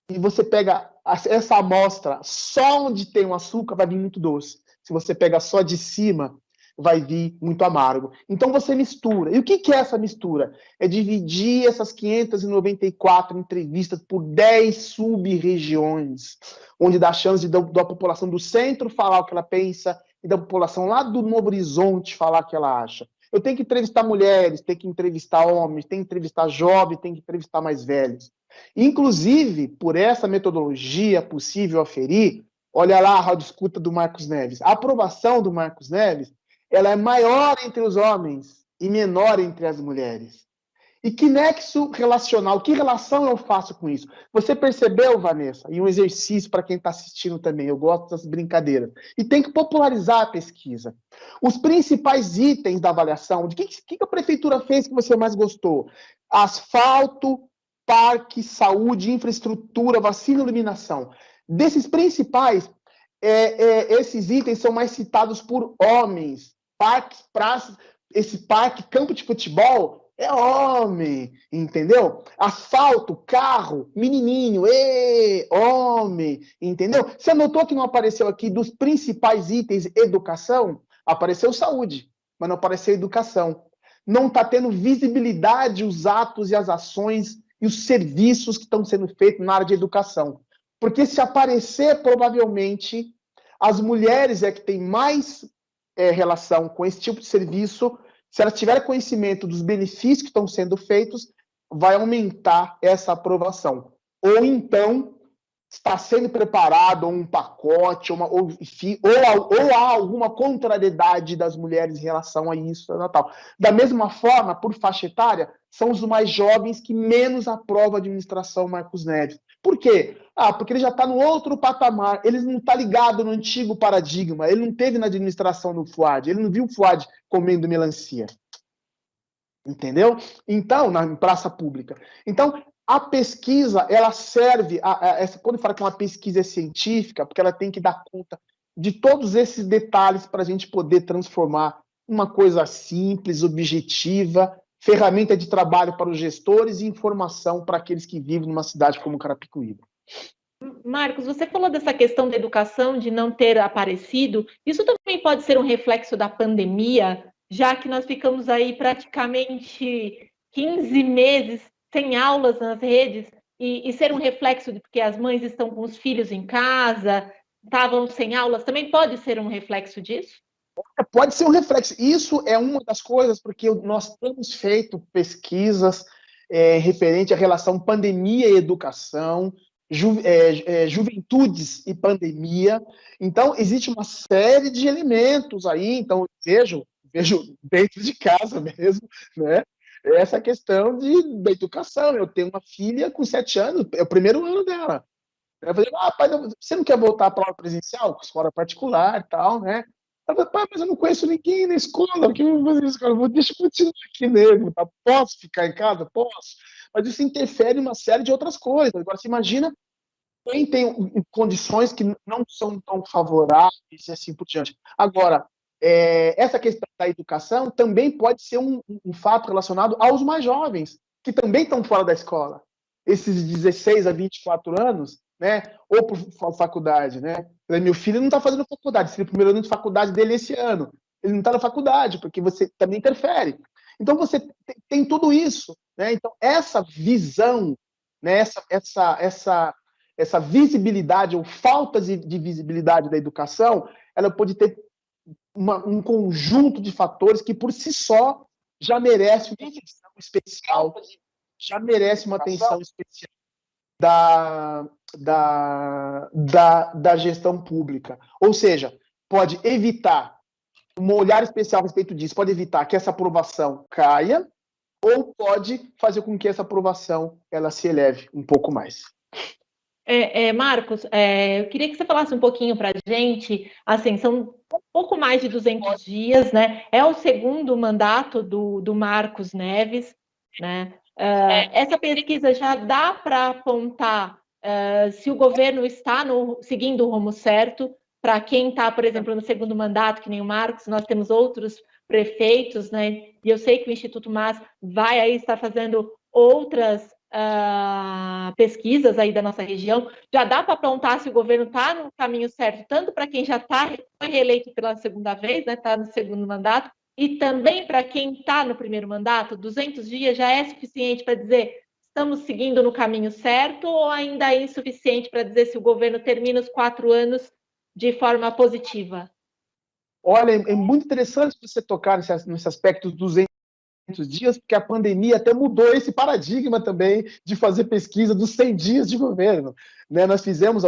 e você pega essa amostra só onde tem o açúcar, vai vir muito doce. Se você pega só de cima, vai vir muito amargo. Então você mistura. E o que é essa mistura? É dividir essas 594 entrevistas por 10 sub-regiões, onde dá chance da população do centro falar o que ela pensa e da população lá do Novo Horizonte falar o que ela acha. Eu tenho que entrevistar mulheres, tenho que entrevistar homens, tenho que entrevistar jovens, tenho que entrevistar mais velhos. Inclusive, por essa metodologia possível aferir, olha lá a rádio-escuta do Marcos Neves. A aprovação do Marcos Neves, ela é maior entre os homens e menor entre as mulheres. E que nexo relacional, que relação eu faço com isso? Você percebeu, Vanessa? E um exercício para quem está assistindo também, eu gosto das brincadeiras. E tem que popularizar a pesquisa. Os principais itens da avaliação, de que a prefeitura fez que você mais gostou? Asfalto, parque, saúde, infraestrutura, vacina e iluminação. Desses principais, esses itens são mais citados por homens. Parques, praças, esse parque, campo de futebol, é homem, entendeu? Asfalto, carro, menininho, homem, entendeu? Você notou que não apareceu aqui dos principais itens educação? Apareceu saúde, mas não apareceu educação. Não está tendo visibilidade os atos e as ações e os serviços que estão sendo feitos na área de educação. Porque se aparecer, provavelmente, as mulheres é que têm mais relação com esse tipo de serviço. Se elas tiverem conhecimento dos benefícios que estão sendo feitos, vai aumentar essa aprovação. Ou então, está sendo preparado um pacote, ou há alguma contrariedade das mulheres em relação a isso, Natal. Da mesma forma, por faixa etária, são os mais jovens que menos aprovam a administração Marcos Neves. Por quê? Porque ele já está no outro patamar, ele não está ligado no antigo paradigma, ele não teve na administração do Fuad, ele não viu o Fuad comendo melancia. Entendeu? Então, na praça pública. Então, a pesquisa, ela serve, quando fala que uma pesquisa é científica, porque ela tem que dar conta de todos esses detalhes para a gente poder transformar uma coisa simples, objetiva, ferramenta de trabalho para os gestores e informação para aqueles que vivem numa cidade como Carapicuíba.
Marcos, você falou dessa questão da educação, de não ter aparecido. Isso também pode ser um reflexo da pandemia, já que nós ficamos aí praticamente 15 meses sem aulas nas redes, e ser um reflexo de porque as mães estão com os filhos em casa, estavam sem aulas, também pode ser um reflexo disso?
Pode ser um reflexo. Isso é uma das coisas, porque nós temos feito pesquisas referente à relação pandemia e educação, juventudes e pandemia. Então, existe uma série de elementos aí. Então, eu vejo dentro de casa mesmo, né? Essa questão da educação. Eu tenho uma filha com 7 anos, é o primeiro ano dela. Eu falei, pai, você não quer voltar para aula presencial? Escola particular e tal, né? Eu falei, pai, mas eu não conheço ninguém na escola, o que eu vou fazer na escola? Deixa eu continuar aqui mesmo, tá? Posso ficar em casa? Posso. Mas isso interfere em uma série de outras coisas. Agora, você imagina quem tem condições que não são tão favoráveis e assim por diante. Agora, essa questão da educação também pode ser um fato relacionado aos mais jovens, que também estão fora da escola. Esses 16 a 24 anos, né? Ou por faculdade, né? Meu filho não está fazendo faculdade, seria o primeiro ano de faculdade dele esse ano. Ele não está na faculdade, porque você também interfere. Então, você tem tudo isso, né? Então, essa visão, né? Essa visibilidade ou falta de visibilidade da educação, ela pode ter um conjunto de fatores que, por si só, já merece uma atenção especial, já merece uma atenção especial da gestão pública. Ou seja, pode evitar um olhar especial a respeito disso, pode evitar que essa aprovação caia, ou pode fazer com que essa aprovação ela se eleve um pouco mais.
Marcos, eu queria que você falasse um pouquinho para a gente, assim, são um pouco mais de 200 dias, né? É o segundo mandato do Marcos Neves, né? Essa pesquisa já dá para apontar se o governo está seguindo o rumo certo. Para quem está, por exemplo, no segundo mandato, que nem o Marcos, nós temos outros prefeitos, né? E eu sei que o Instituto MAS vai aí estar fazendo outras pesquisas aí da nossa região. Já dá para apontar se o governo está no caminho certo, tanto para quem já foi reeleito pela segunda vez, né? Está no segundo mandato, e também para quem está no primeiro mandato. 200 dias já é suficiente para dizer estamos seguindo no caminho certo, ou ainda é insuficiente para dizer se o governo termina os 4 anos de forma positiva?
Olha, é muito interessante você tocar nesse aspecto dos 200 dias, porque a pandemia até mudou esse paradigma também de fazer pesquisa dos 100 dias de governo, né? Nós fizemos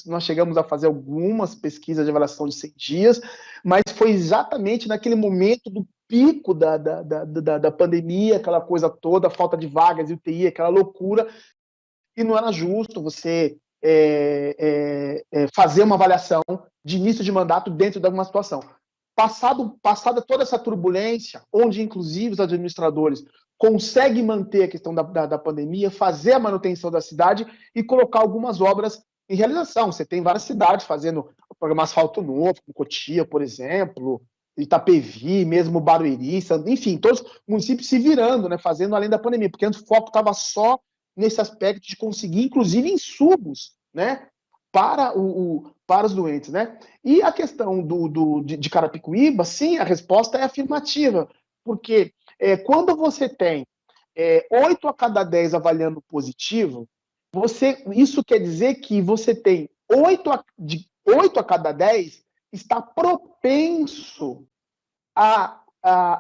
nós chegamos a fazer algumas pesquisas de avaliação de 100 dias, mas foi exatamente naquele momento do pico da pandemia, aquela coisa toda, falta de vagas de UTI, aquela loucura, e não era justo você fazer uma avaliação de início de mandato dentro de alguma situação. Passada toda essa turbulência, onde inclusive os administradores conseguem manter a questão da pandemia, fazer a manutenção da cidade e colocar algumas obras em realização. Você tem várias cidades fazendo o programa Asfalto Novo, como Cotia, por exemplo, Itapevi, mesmo Barueri, enfim, todos os municípios se virando, né, fazendo além da pandemia, porque antes o foco estava só nesse aspecto de conseguir, inclusive, insumos, né, para os doentes, né? E a questão de Carapicuíba, sim, a resposta é afirmativa, porque quando você tem 8 a cada 10 avaliando positivo, isso quer dizer que você tem 8 a cada 10 está propenso a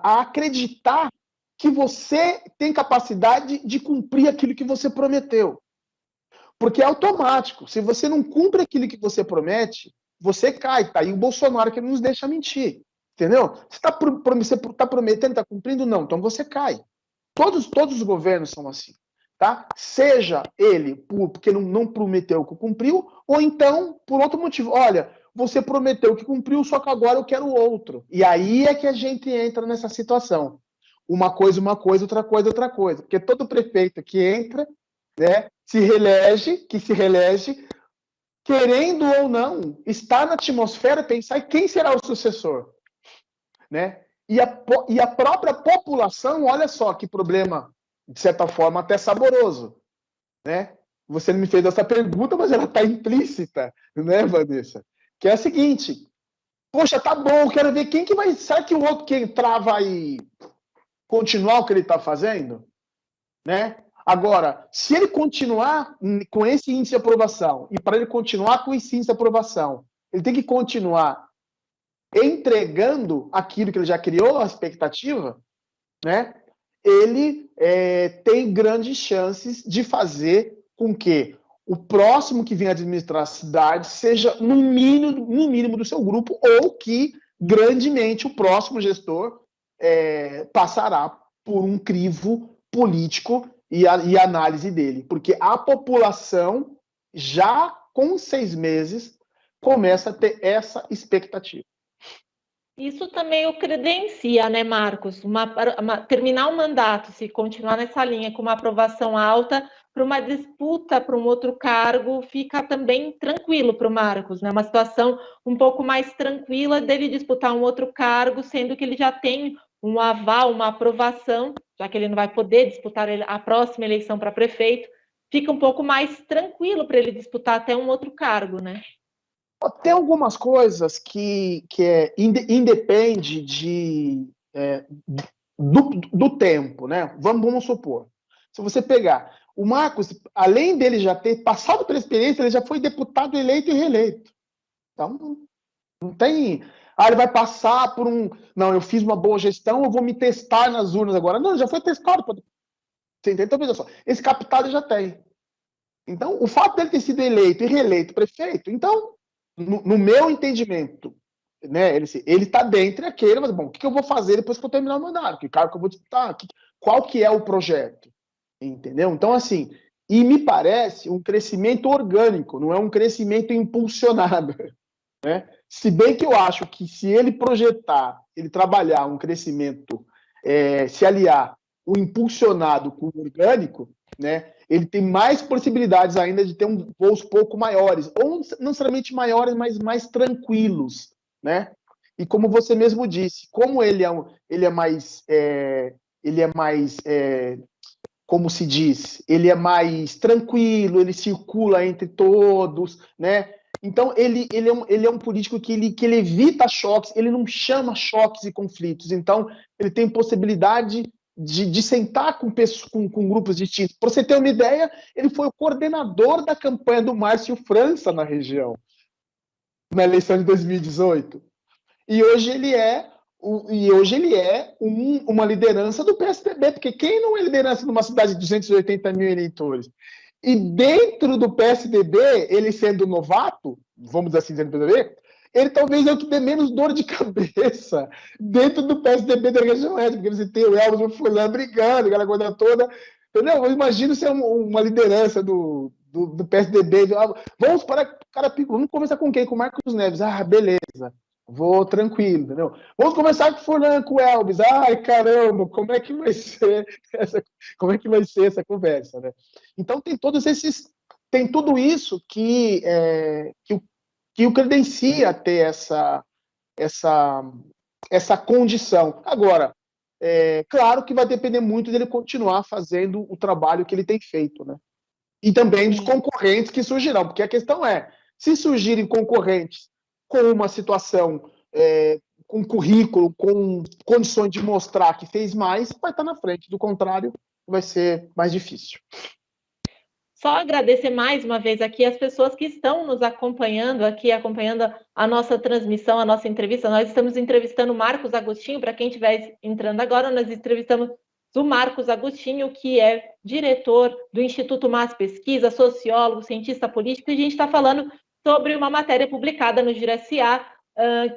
acreditar que você tem capacidade de cumprir aquilo que você prometeu. Porque é automático. Se você não cumpre aquilo que você promete, você cai. Tá aí o Bolsonaro que não nos deixa mentir. Entendeu? Você está prometendo, está cumprindo? Não. Então você cai. Todos os governos são assim. Tá? Seja ele porque não prometeu que cumpriu, ou então por outro motivo. Olha, você prometeu que cumpriu, só que agora eu quero outro. E aí é que a gente entra nessa situação. Uma coisa, outra coisa, outra coisa. Porque todo prefeito que entra, né, se reelege, querendo ou não, está na atmosfera pensar quem será o sucessor. Né? E a própria população, olha só que problema, de certa forma, até saboroso. Né? Você não me fez essa pergunta, mas ela está implícita, né, Vanessa? Que é a seguinte: poxa, tá bom, quero ver quem que vai. Será que o outro que entrar vai continuar o que ele está fazendo? Né? Agora, se ele continuar com esse índice de aprovação, e para ele continuar com esse índice de aprovação, ele tem que continuar entregando aquilo que ele já criou, a expectativa, né? Ele tem grandes chances de fazer com que o próximo que venha administrar a cidade seja no mínimo do seu grupo, ou que grandemente o próximo gestor passará por um crivo político e análise dele, porque a população já com 6 meses, começa a ter essa expectativa.
Isso também o credencia, né, Marcos? Terminar o mandato, se continuar nessa linha com uma aprovação alta, para uma disputa para um outro cargo, fica também tranquilo para o Marcos, né? Uma situação um pouco mais tranquila dele disputar um outro cargo, sendo que ele já tem um aval, uma aprovação, já que ele não vai poder disputar a próxima eleição para prefeito, fica um pouco mais tranquilo para ele disputar até um outro cargo, né?
Tem algumas coisas que independe do tempo, né? Vamos supor. Se você pegar o Marcos, além dele já ter passado pela experiência, ele já foi deputado eleito e reeleito. Então, não tem... ele vai passar por um... Não, eu fiz uma boa gestão, eu vou me testar nas urnas agora. Não, já foi testado. Você entende? Então, veja só, esse capital ele já tem. Então, o fato dele ter sido eleito e reeleito prefeito, então, no meu entendimento, né, ele está dentro daquele, mas, bom, o que eu vou fazer depois que eu terminar o mandato? Que cargo que eu vou disputar? Qual que é o projeto? Entendeu? Então, assim, e me parece um crescimento orgânico, não é um crescimento impulsionado, né? Se bem que eu acho que se ele projetar, ele trabalhar um crescimento, se aliar o impulsionado com o orgânico, né, ele tem mais possibilidades ainda de ter voos pouco maiores, ou não necessariamente maiores, mas mais tranquilos, né? E como você mesmo disse, como ele é mais, como se diz, ele é mais tranquilo, ele circula entre todos, né? Então, ele é um político que ele evita choques, ele não chama choques e conflitos. Então, ele tem possibilidade de sentar com grupos distintos. Para você ter uma ideia, ele foi o coordenador da campanha do Márcio França na região, na eleição de 2018. E hoje ele é uma liderança do PSDB, porque quem não é liderança numa cidade de 280 mil eleitores? E dentro do PSDB, ele sendo novato, vamos assim dizer no PSDB, ele talvez é o que dê menos dor de cabeça dentro do PSDB da região oeste, porque você tem o Elvis e o Fulano brigando, aquela coisa toda, entendeu? Eu imagino ser uma liderança do PSDB, vamos conversar com quem? Com o Marcos Neves. Beleza. Vou tranquilo, entendeu? Vamos conversar com o Fulano, com o Elvis. Ai, caramba, como é que vai ser essa conversa, né? Então tem tudo isso que o credencia a ter essa condição. Agora, claro que vai depender muito dele continuar fazendo o trabalho que ele tem feito, né? E também dos concorrentes que surgirão, porque a questão é, se surgirem concorrentes com uma situação, com currículo, com condições de mostrar que fez mais, vai estar na frente. Do contrário, vai ser mais difícil.
Só agradecer mais uma vez aqui as pessoas que estão nos acompanhando aqui, acompanhando a nossa transmissão, a nossa entrevista. Nós estamos entrevistando o Marcos Agostinho, para quem estiver entrando agora, nós entrevistamos o Marcos Agostinho, que é diretor do Instituto Mas Pesquisa, sociólogo, cientista político, e a gente está falando sobre uma matéria publicada no Giro SA,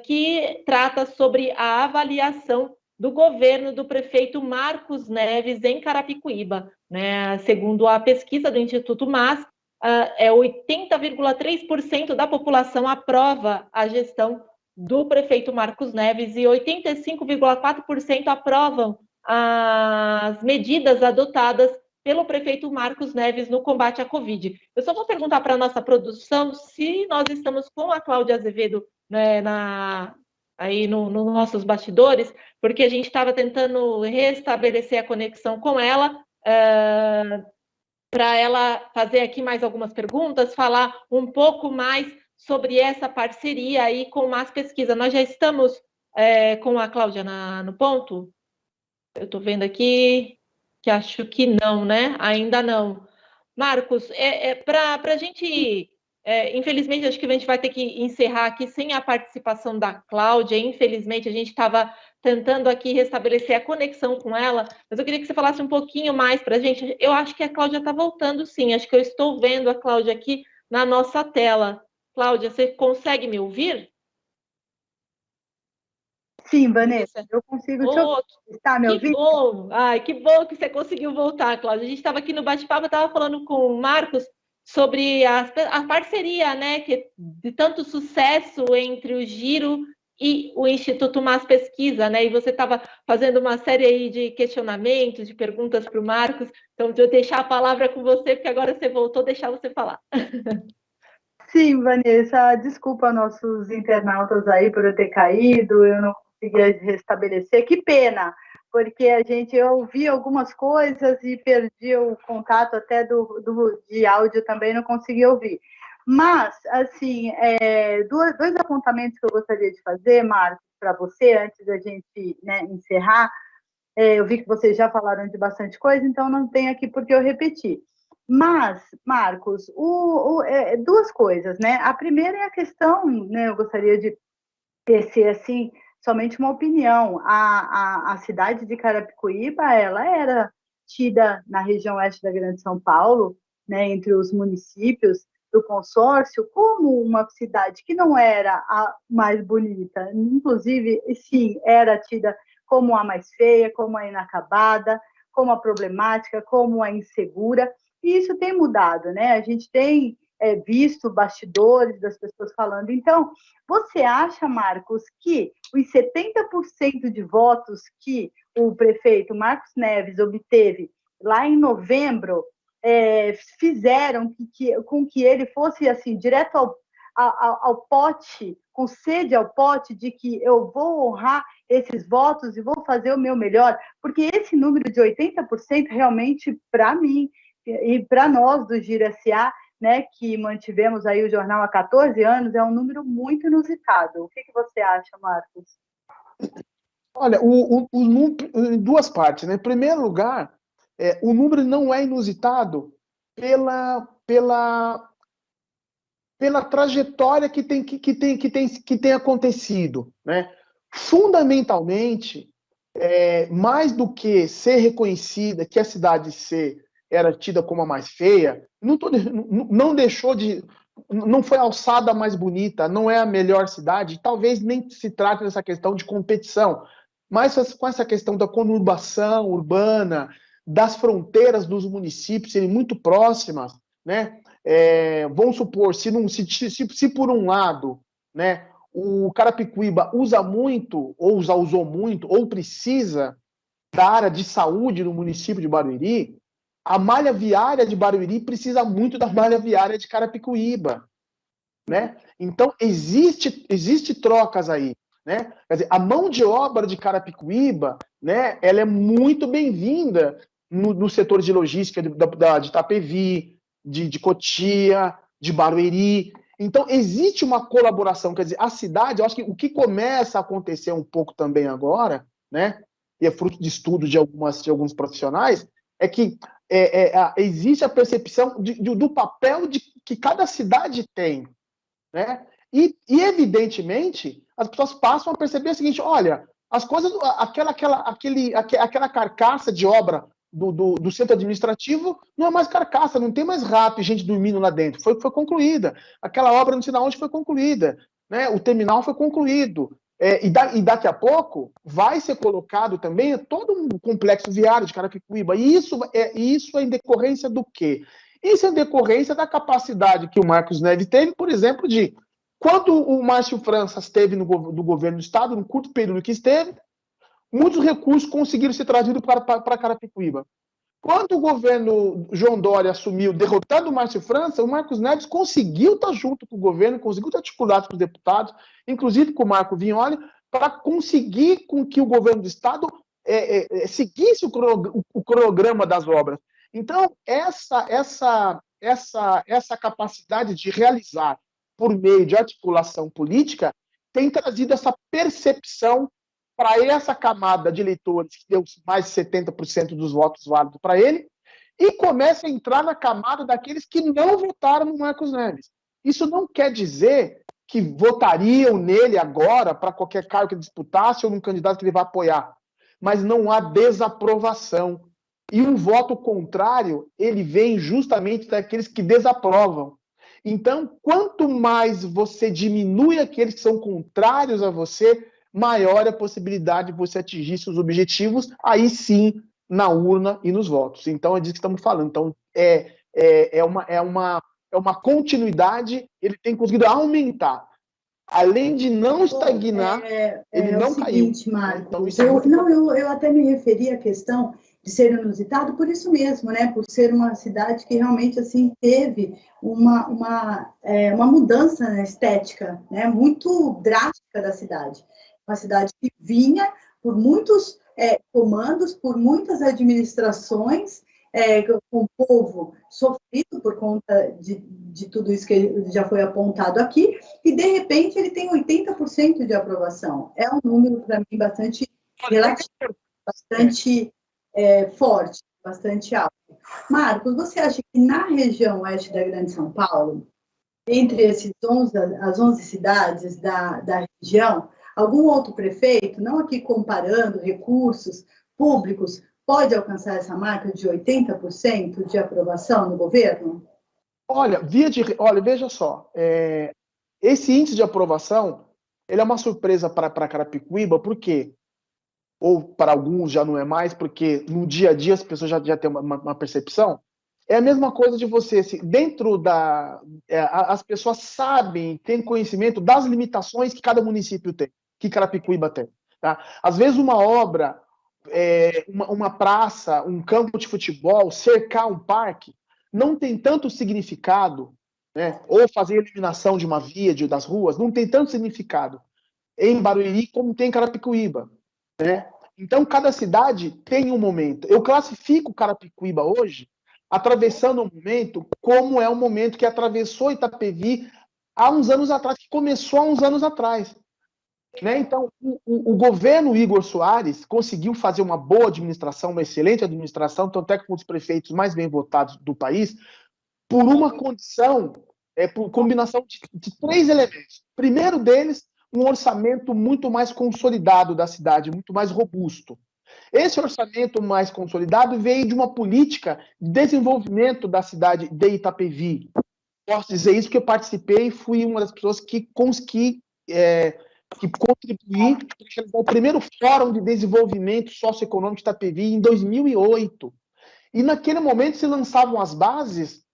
que trata sobre a avaliação do governo do prefeito Marcos Neves em Carapicuíba, né? Segundo a pesquisa do Instituto Mas, 80,3% da população aprova a gestão do prefeito Marcos Neves e 85,4% aprovam as medidas adotadas pelo prefeito Marcos Neves no combate à Covid. Eu só vou perguntar para a nossa produção se nós estamos com a Cláudia Azevedo, né, aí nos nossos bastidores, porque a gente estava tentando restabelecer a conexão com ela, para ela fazer aqui mais algumas perguntas, falar um pouco mais sobre essa parceria aí com o Mas Pesquisa. Nós já estamos com a Cláudia no ponto? Eu estou vendo aqui que acho que não, né? Ainda não. Marcos, para a gente... infelizmente, acho que a gente vai ter que encerrar aqui sem a participação da Cláudia. Infelizmente, a gente estava tentando aqui restabelecer a conexão com ela, mas eu queria que você falasse um pouquinho mais para a gente. Eu acho que a Cláudia está voltando, sim. Acho que eu estou vendo a Cláudia aqui na nossa tela. Cláudia, você consegue me ouvir?
Sim, Vanessa, eu consigo te ouvir. Está me ouvindo?
Que bom! Ai, que bom que você conseguiu voltar, Cláudia. A gente estava aqui no bate-papo, estava falando com o Marcos, sobre a parceria, né, de tanto sucesso entre o Giro e o Instituto Mais Pesquisa, né? E você estava fazendo uma série aí de questionamentos, de perguntas para o Marcos, então eu deixar a palavra com você, porque agora você voltou, deixar você falar.
Sim, Vanessa, desculpa nossos internautas aí por eu ter caído, eu não conseguia restabelecer, que pena, porque eu ouvi algumas coisas e perdi o contato até de áudio também, não consegui ouvir. Mas, assim, dois apontamentos que eu gostaria de fazer, Marcos, para você, antes da gente, né, encerrar. Eu vi que vocês já falaram de bastante coisa, então não tem aqui por que eu repetir. Mas, Marcos, duas coisas, né? A primeira é a questão, né? Eu gostaria de tecer, assim, somente uma opinião. A cidade de Carapicuíba, ela era tida na região oeste da Grande São Paulo, né, entre os municípios do consórcio, como uma cidade que não era a mais bonita. Inclusive, sim, era tida como a mais feia, como a inacabada, como a problemática, como a insegura. E isso tem mudado, né? A gente tem visto bastidores das pessoas falando. Então, você acha, Marcos, que os 70% de votos que o prefeito Marcos Neves obteve lá em novembro fizeram com que ele fosse assim direto ao pote, com sede ao pote de que eu vou honrar esses votos e vou fazer o meu melhor? Porque esse número de 80% realmente, para mim e para nós do Giro SA, né, que mantivemos aí o jornal há 14 anos, é um número muito inusitado. O que você acha, Marcos?
Olha, em duas partes, né? Em primeiro lugar, o número não é inusitado pela trajetória que tem acontecido, né? Fundamentalmente, mais do que ser reconhecida, que a cidade C era tida como a mais feia, não deixou de, não foi alçada a mais bonita, não é a melhor cidade, talvez nem se trate dessa questão de competição, mas com essa questão da conurbação urbana, das fronteiras dos municípios serem muito próximas, né? Vamos supor, se por um lado, né, o Carapicuíba usa muito, ou já usou muito, ou precisa da área de saúde no município de Barueri, a malha viária de Barueri precisa muito da malha viária de Carapicuíba, né? Então, existe trocas aí, né? Quer dizer, a mão de obra de Carapicuíba, né, ela é muito bem-vinda no setor de logística de Itapevi, de Cotia, de Barueri. Então, existe uma colaboração, quer dizer, a cidade, eu acho que o que começa a acontecer um pouco também agora, né, e é fruto de estudo de alguns profissionais, é que existe a percepção do papel que cada cidade tem, né? E, evidentemente, as pessoas passam a perceber o seguinte: olha, as coisas, aquela carcaça de obra do centro administrativo não é mais carcaça, não tem mais rato e gente dormindo lá dentro. Foi concluída. Aquela obra não sei onde foi concluída, né? O terminal foi concluído. E daqui a pouco vai ser colocado também todo um complexo viário de Carapicuíba. E isso é em decorrência do quê? Isso é em decorrência da capacidade que o Marcos Neves teve, por exemplo, de quando o Márcio França esteve do governo do Estado, no curto período que esteve, muitos recursos conseguiram ser trazidos para Carapicuíba. Quando o governo João Dória assumiu, derrotando o Márcio França, o Marcos Neves conseguiu estar junto com o governo, conseguiu estar articulado com os deputados, inclusive com o Marco Vignoli, para conseguir com que o governo do Estado seguisse o cronograma das obras. Então, essa capacidade de realizar por meio de articulação política tem trazido essa percepção para essa camada de eleitores que deu mais de 70% dos votos válidos para ele, e começa a entrar na camada daqueles que não votaram no Marcos Neves. Isso não quer dizer que votariam nele agora para qualquer cargo que ele disputasse ou num candidato que ele vai apoiar, mas não há desaprovação. E um voto contrário, ele vem justamente daqueles que desaprovam. Então, quanto mais você diminui aqueles que são contrários a você, maior a possibilidade de você atingir seus objetivos, aí sim, na urna e nos votos. Então, é disso que estamos falando. Então, é uma continuidade, ele tem conseguido aumentar. Além de não estagnar, ele não caiu.
É o seguinte, Marcos,
então, isso é
eu até me referi à questão de ser inusitado por isso mesmo, né? Por ser uma cidade que realmente assim teve uma mudança na estética, né? Muito drástica da cidade. Uma cidade que vinha por muitos comandos, por muitas administrações, com o povo sofrido por conta de tudo isso que já foi apontado aqui, e de repente ele tem 80% de aprovação. É um número, para mim, bastante relativo, bastante forte, bastante alto. Marcos, você acha que na região oeste da Grande São Paulo, entre as 11 cidades da região, algum outro prefeito, não aqui comparando recursos públicos, pode alcançar essa marca de 80% de aprovação no governo?
Olha, veja só, esse índice de aprovação, ele é uma surpresa para Carapicuíba, por quê? Ou para alguns já não é mais, porque no dia a dia as pessoas já têm uma percepção. É a mesma coisa de você, dentro as pessoas sabem, têm conhecimento das limitações que cada município tem, que Carapicuíba tem. Tá? Às vezes uma obra, uma praça, um campo de futebol, cercar um parque, não tem tanto significado, né? Ou fazer a eliminação de uma via, das ruas, não tem tanto significado em Barueri como tem em Carapicuíba, né? Então, cada cidade tem um momento. Eu classifico Carapicuíba hoje atravessando um momento como é o momento que atravessou Itapevi há uns anos atrás, que começou há uns anos atrás. Né? Então, o governo Igor Soares conseguiu fazer uma boa administração, uma excelente administração, tanto é que foi um dos prefeitos mais bem votados do país, por uma condição, por combinação de 3 elementos. Primeiro deles, um orçamento muito mais consolidado da cidade, muito mais robusto. Esse orçamento mais consolidado veio de uma política de desenvolvimento da cidade de Itapevi. Posso dizer isso porque eu participei e fui uma das pessoas que consegui contribuir para realizar o primeiro Fórum de Desenvolvimento Socioeconômico de Itapevi em 2008. E naquele momento se lançavam as bases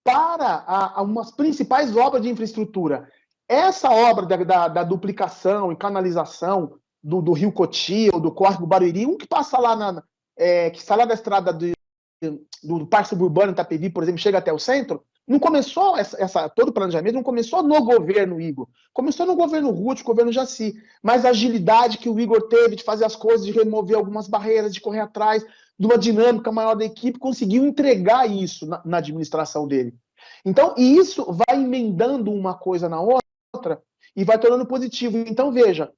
para umas principais obras de infraestrutura. Essa obra da duplicação e canalização do Rio Cotia ou do Córrego Barueri, que passa lá que sai lá da estrada do Parque Suburbano Itapevi, por exemplo, chega até o centro, não começou todo o planejamento, não começou no governo Igor, começou no governo Ruth, governo Jaci, mas a agilidade que o Igor teve de fazer as coisas, de remover algumas barreiras, de correr atrás de uma dinâmica maior da equipe, conseguiu entregar isso na administração dele. Então, e isso vai emendando uma coisa na outra e vai tornando positivo. Então, veja,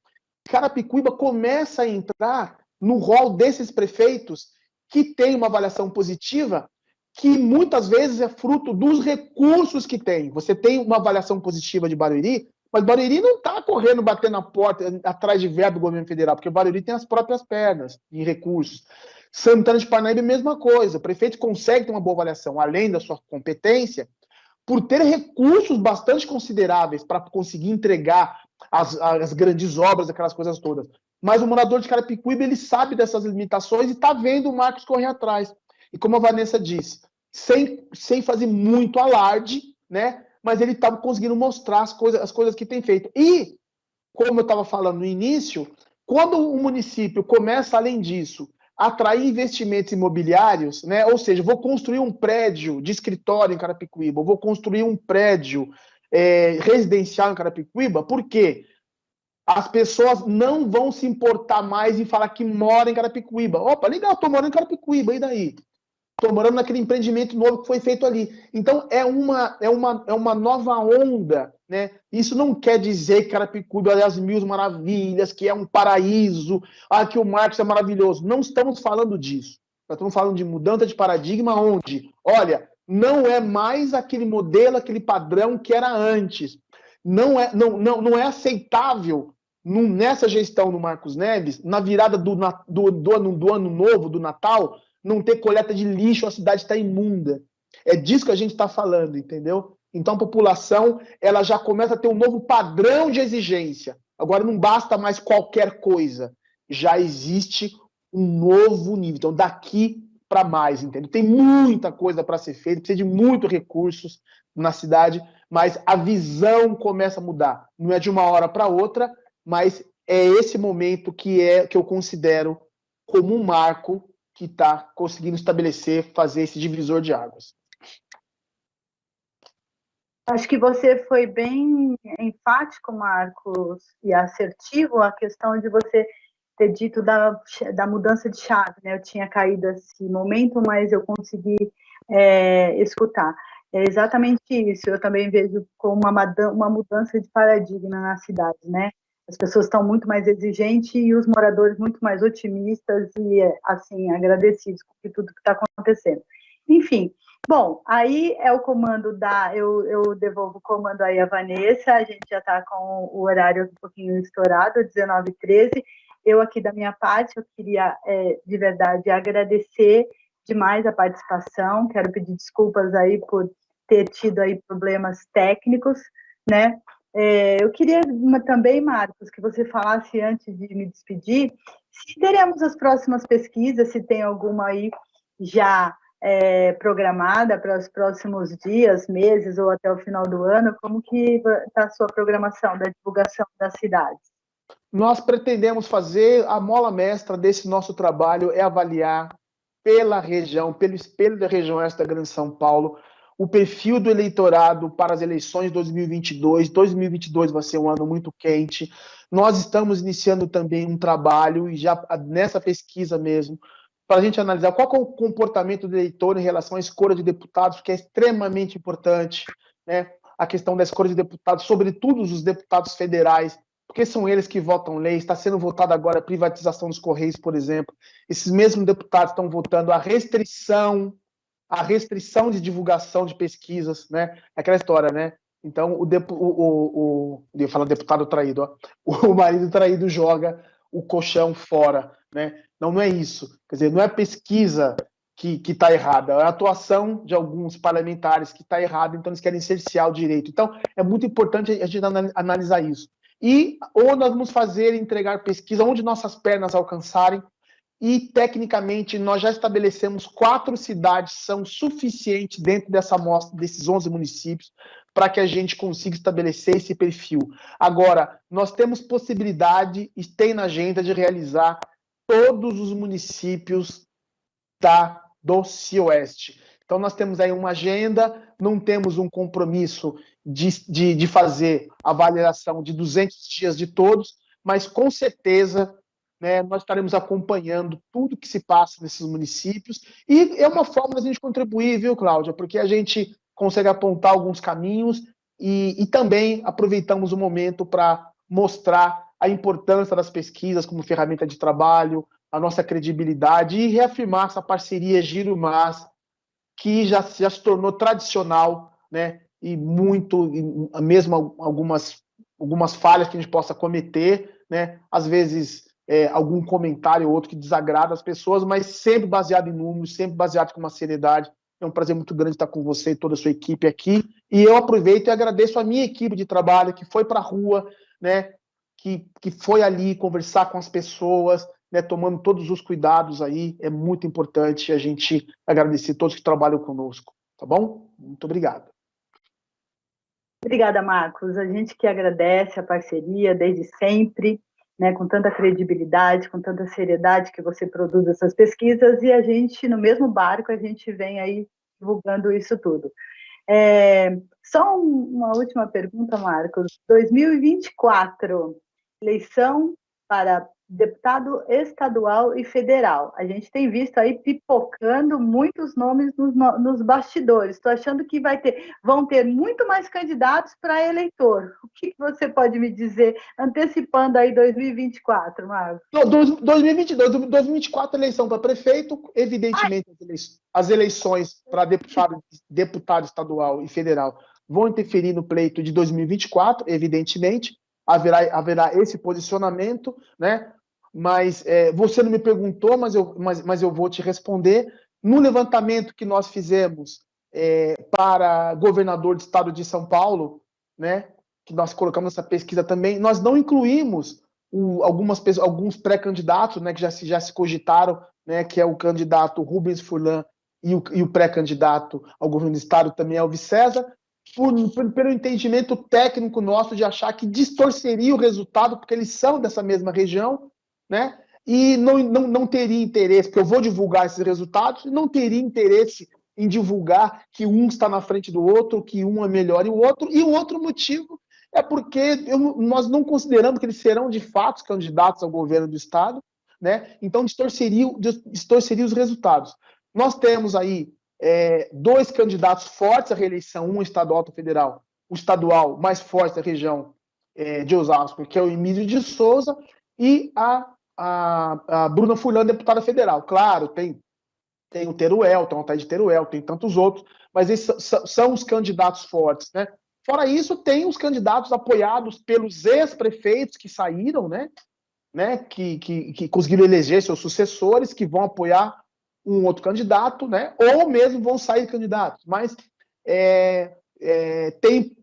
Carapicuíba começa a entrar no rol desses prefeitos que tem uma avaliação positiva, que muitas vezes é fruto dos recursos que tem. Você tem uma avaliação positiva de Barueri, mas Barueri não está correndo, batendo na porta, atrás de verba do governo federal, porque Barueri tem as próprias pernas em recursos. Santana de Parnaíba, mesma coisa. O prefeito consegue ter uma boa avaliação, além da sua competência, por ter recursos bastante consideráveis para conseguir entregar as grandes obras, aquelas coisas todas. Mas o morador de Carapicuíba, ele sabe dessas limitações e está vendo o Marcos correr atrás. E como a Vanessa disse, sem fazer muito alarde, né? Mas ele estava conseguindo mostrar as coisas que tem feito. E, como eu estava falando no início, quando o município começa, além disso, a atrair investimentos imobiliários, né? Ou seja, vou construir um prédio de escritório em Carapicuíba, vou construir um prédio residencial em Carapicuíba, por quê? As pessoas não vão se importar mais em falar que mora em Carapicuíba. Opa, legal, estou morando em Carapicuíba, e daí? Estou morando naquele empreendimento novo que foi feito ali. Então, é uma nova onda, né? Isso não quer dizer que Carapicuíba é as mil maravilhas, que é um paraíso, que o Marcos é maravilhoso. Não estamos falando disso. Nós estamos falando de mudança de paradigma onde, olha, não é mais aquele modelo, aquele padrão que era antes. Não é aceitável nessa gestão do Marcos Neves, na virada do ano novo, do Natal, não ter coleta de lixo, a cidade está imunda. É disso que a gente está falando, entendeu? Então a população ela já começa a ter um novo padrão de exigência. Agora não basta mais qualquer coisa. Já existe um novo nível. Então daqui para mais, entendeu? Tem muita coisa para ser feita, precisa de muitos recursos, na cidade, mas a visão começa a mudar. Não é de uma hora para outra, mas é esse momento que eu considero como um marco que está conseguindo estabelecer, fazer esse divisor de águas.
Acho que você foi bem enfático, Marcos, e assertivo a questão de você ter dito da mudança de chave, né? Eu tinha caído esse momento, mas eu consegui escutar. É exatamente isso. Eu também vejo como uma mudança de paradigma na cidade, né? As pessoas estão muito mais exigentes e os moradores muito mais otimistas e, assim, agradecidos com tudo que está acontecendo. Enfim, bom, aí é o comando eu devolvo o comando aí a Vanessa, a gente já está com o horário um pouquinho estourado, 19h13. Eu aqui da minha parte, eu queria de verdade agradecer demais a participação, quero pedir desculpas aí por ter tido aí problemas técnicos, né? Eu queria também, Marcos, que você falasse antes de me despedir, se teremos as próximas pesquisas, se tem alguma aí já programada para os próximos dias, meses ou até o final do ano, como que está a sua programação da divulgação das cidades?
Nós pretendemos fazer, a mola mestra desse nosso trabalho é avaliar pela região, pelo espelho da região oeste da Grande São Paulo, o perfil do eleitorado para as eleições de 2022. 2022 vai ser um ano muito quente. Nós estamos iniciando também um trabalho, e já nessa pesquisa mesmo, para a gente analisar qual é o comportamento do eleitor em relação à escolha de deputados, que é extremamente importante, né? A questão da escolha de deputados, sobretudo os deputados federais, porque são eles que votam leis. Está sendo votada agora a privatização dos Correios, por exemplo. Esses mesmos deputados estão votando a restrição de divulgação de pesquisas, né? Aquela história, né? Então, eu falo deputado traído, ó. O marido traído joga o colchão fora, né? Não é isso. Quer dizer, não é pesquisa que está errada, é a atuação de alguns parlamentares que está errada, então eles querem cercear o direito. Então, é muito importante a gente analisar isso. E ou nós vamos entregar pesquisa onde nossas pernas alcançarem, e tecnicamente nós já estabelecemos 4 cidades são suficientes dentro dessa amostra, desses 11 municípios, para que a gente consiga estabelecer esse perfil. Agora, nós temos possibilidade e tem na agenda de realizar todos os municípios do Cioeste. Então, nós temos aí uma agenda, não temos um compromisso de fazer a avaliação de 200 dias de todos, mas com certeza, né, nós estaremos acompanhando tudo que se passa nesses municípios, e é uma forma da gente contribuir, viu, Cláudia? Porque a gente consegue apontar alguns caminhos e também aproveitamos o momento para mostrar a importância das pesquisas como ferramenta de trabalho, a nossa credibilidade e reafirmar essa parceria Giro Mais, que já se tornou tradicional, né? E muito, mesmo algumas falhas que a gente possa cometer, né? Às vezes algum comentário ou outro que desagrada as pessoas, mas sempre baseado em números, sempre baseado com uma seriedade. É um prazer muito grande estar com você e toda a sua equipe aqui. E eu aproveito e agradeço a minha equipe de trabalho que foi para a rua, né? Que foi ali conversar com as pessoas, né, tomando todos os cuidados aí. É muito importante a gente agradecer todos que trabalham conosco, tá bom? Muito obrigado.
Obrigada, Marcos. A gente que agradece a parceria desde sempre, né, com tanta credibilidade, com tanta seriedade que você produz essas pesquisas, e a gente, no mesmo barco, a gente vem aí divulgando isso tudo. Só uma última pergunta, Marcos. 2024, eleição para deputado estadual e federal. A gente tem visto aí pipocando muitos nomes nos bastidores. Estou achando que vão ter muito mais candidatos para eleitor. O que você pode me dizer, antecipando aí 2024, Marcos?
2022, 2024, eleição para prefeito, evidentemente as eleições para deputado estadual e federal vão interferir no pleito de 2024, evidentemente, haverá esse posicionamento, né? Mas você não me perguntou, mas eu vou te responder. No levantamento que nós fizemos para governador do estado de São Paulo, né, que nós colocamos nessa pesquisa também, nós não incluímos alguns pré-candidatos, né, que já se cogitaram, né, que é o candidato Rubens Furlan e o pré-candidato ao governo do estado também, Elvis César, pelo entendimento técnico nosso de achar que distorceria o resultado, porque eles são dessa mesma região, né? E não teria interesse, porque eu vou divulgar esses resultados, não teria interesse em divulgar que um está na frente do outro, que um é melhor e o outro motivo é porque nós não consideramos que eles serão de fato candidatos ao governo do Estado, né? Então distorceria os resultados. Nós temos aí dois candidatos fortes à reeleição, um estadual e outro federal. O estadual mais forte da região de Osasco, que é o Emílio de Souza, e a Bruna Furlan, deputada federal. Claro, tem o Teruel, tem o Altair de Teruel, tem tantos outros, mas esses são os candidatos fortes, né? Fora isso, tem os candidatos apoiados pelos ex-prefeitos que saíram, né? Que conseguiram eleger seus sucessores, que vão apoiar um outro candidato, né? Ou mesmo vão sair candidatos. Mas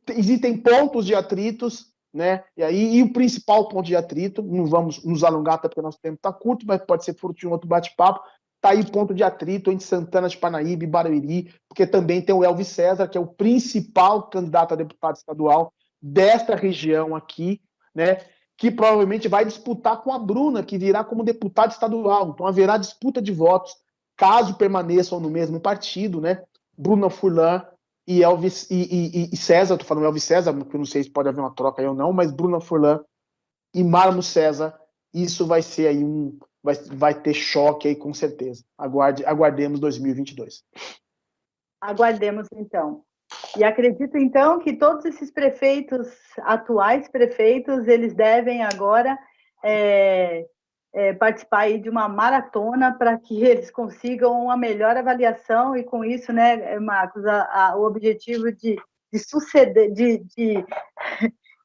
existem pontos de atritos, né? E o principal ponto de atrito, não vamos nos alongar até porque nosso tempo está curto, mas pode ser fruto de um outro bate-papo. Está aí o ponto de atrito entre Santana de Parnaíba e Barueri, porque também tem o Elvis César, que é o principal candidato a deputado estadual desta região aqui, né? Que provavelmente vai disputar com a Bruna, que virá como deputada estadual. Então haverá disputa de votos, caso permaneçam no mesmo partido, né? Bruna Furlan e Elvis e César, estou falando Elvis César, porque eu não sei se pode haver uma troca aí ou não, mas Bruna Furlan e Marmo César, isso vai ser aí vai ter choque aí com certeza. Aguardemos 2022.
Aguardemos então. E acredito então que todos esses prefeitos, atuais prefeitos, eles devem agora participar aí de uma maratona para que eles consigam uma melhor avaliação e com isso, né, Marcos, o objetivo de suceder, de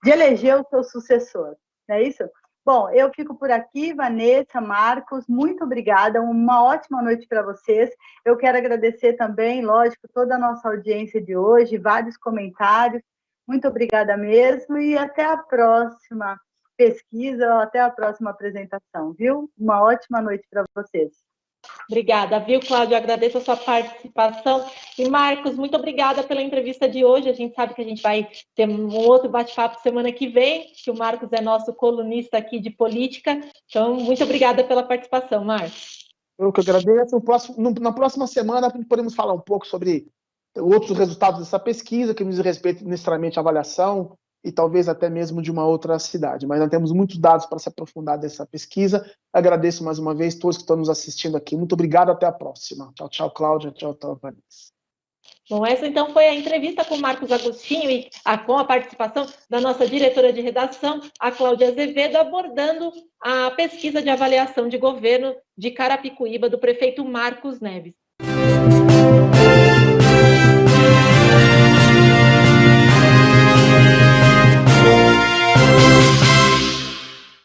eleger o seu sucessor, não é isso? Bom, eu fico por aqui, Vanessa, Marcos, muito obrigada, uma ótima noite para vocês. Eu quero agradecer também, lógico, toda a nossa audiência de hoje, vários comentários, muito obrigada mesmo e até a próxima pesquisa, até a próxima apresentação, viu? Uma ótima noite para vocês.
Obrigada, viu, Cláudia? Agradeço a sua participação. E, Marcos, muito obrigada pela entrevista de hoje. A gente sabe que a gente vai ter um outro bate-papo semana que vem, que o Marcos é nosso colunista aqui de política. Então, muito obrigada pela participação, Marcos.
Eu que agradeço. Na próxima semana, podemos falar um pouco sobre outros resultados dessa pesquisa, que diz respeito necessariamente à avaliação, e talvez até mesmo de uma outra cidade. Mas nós temos muitos dados para se aprofundar dessa pesquisa. Agradeço mais uma vez todos que estão nos assistindo aqui. Muito obrigado, até a próxima. Tchau, tchau, Cláudia. Tchau, tchau, Vanessa.
Bom, essa então foi a entrevista com o Marcos Agostinho e com a participação da nossa diretora de redação, a Cláudia Azevedo, abordando a pesquisa de avaliação de governo de Carapicuíba do prefeito Marcos Neves.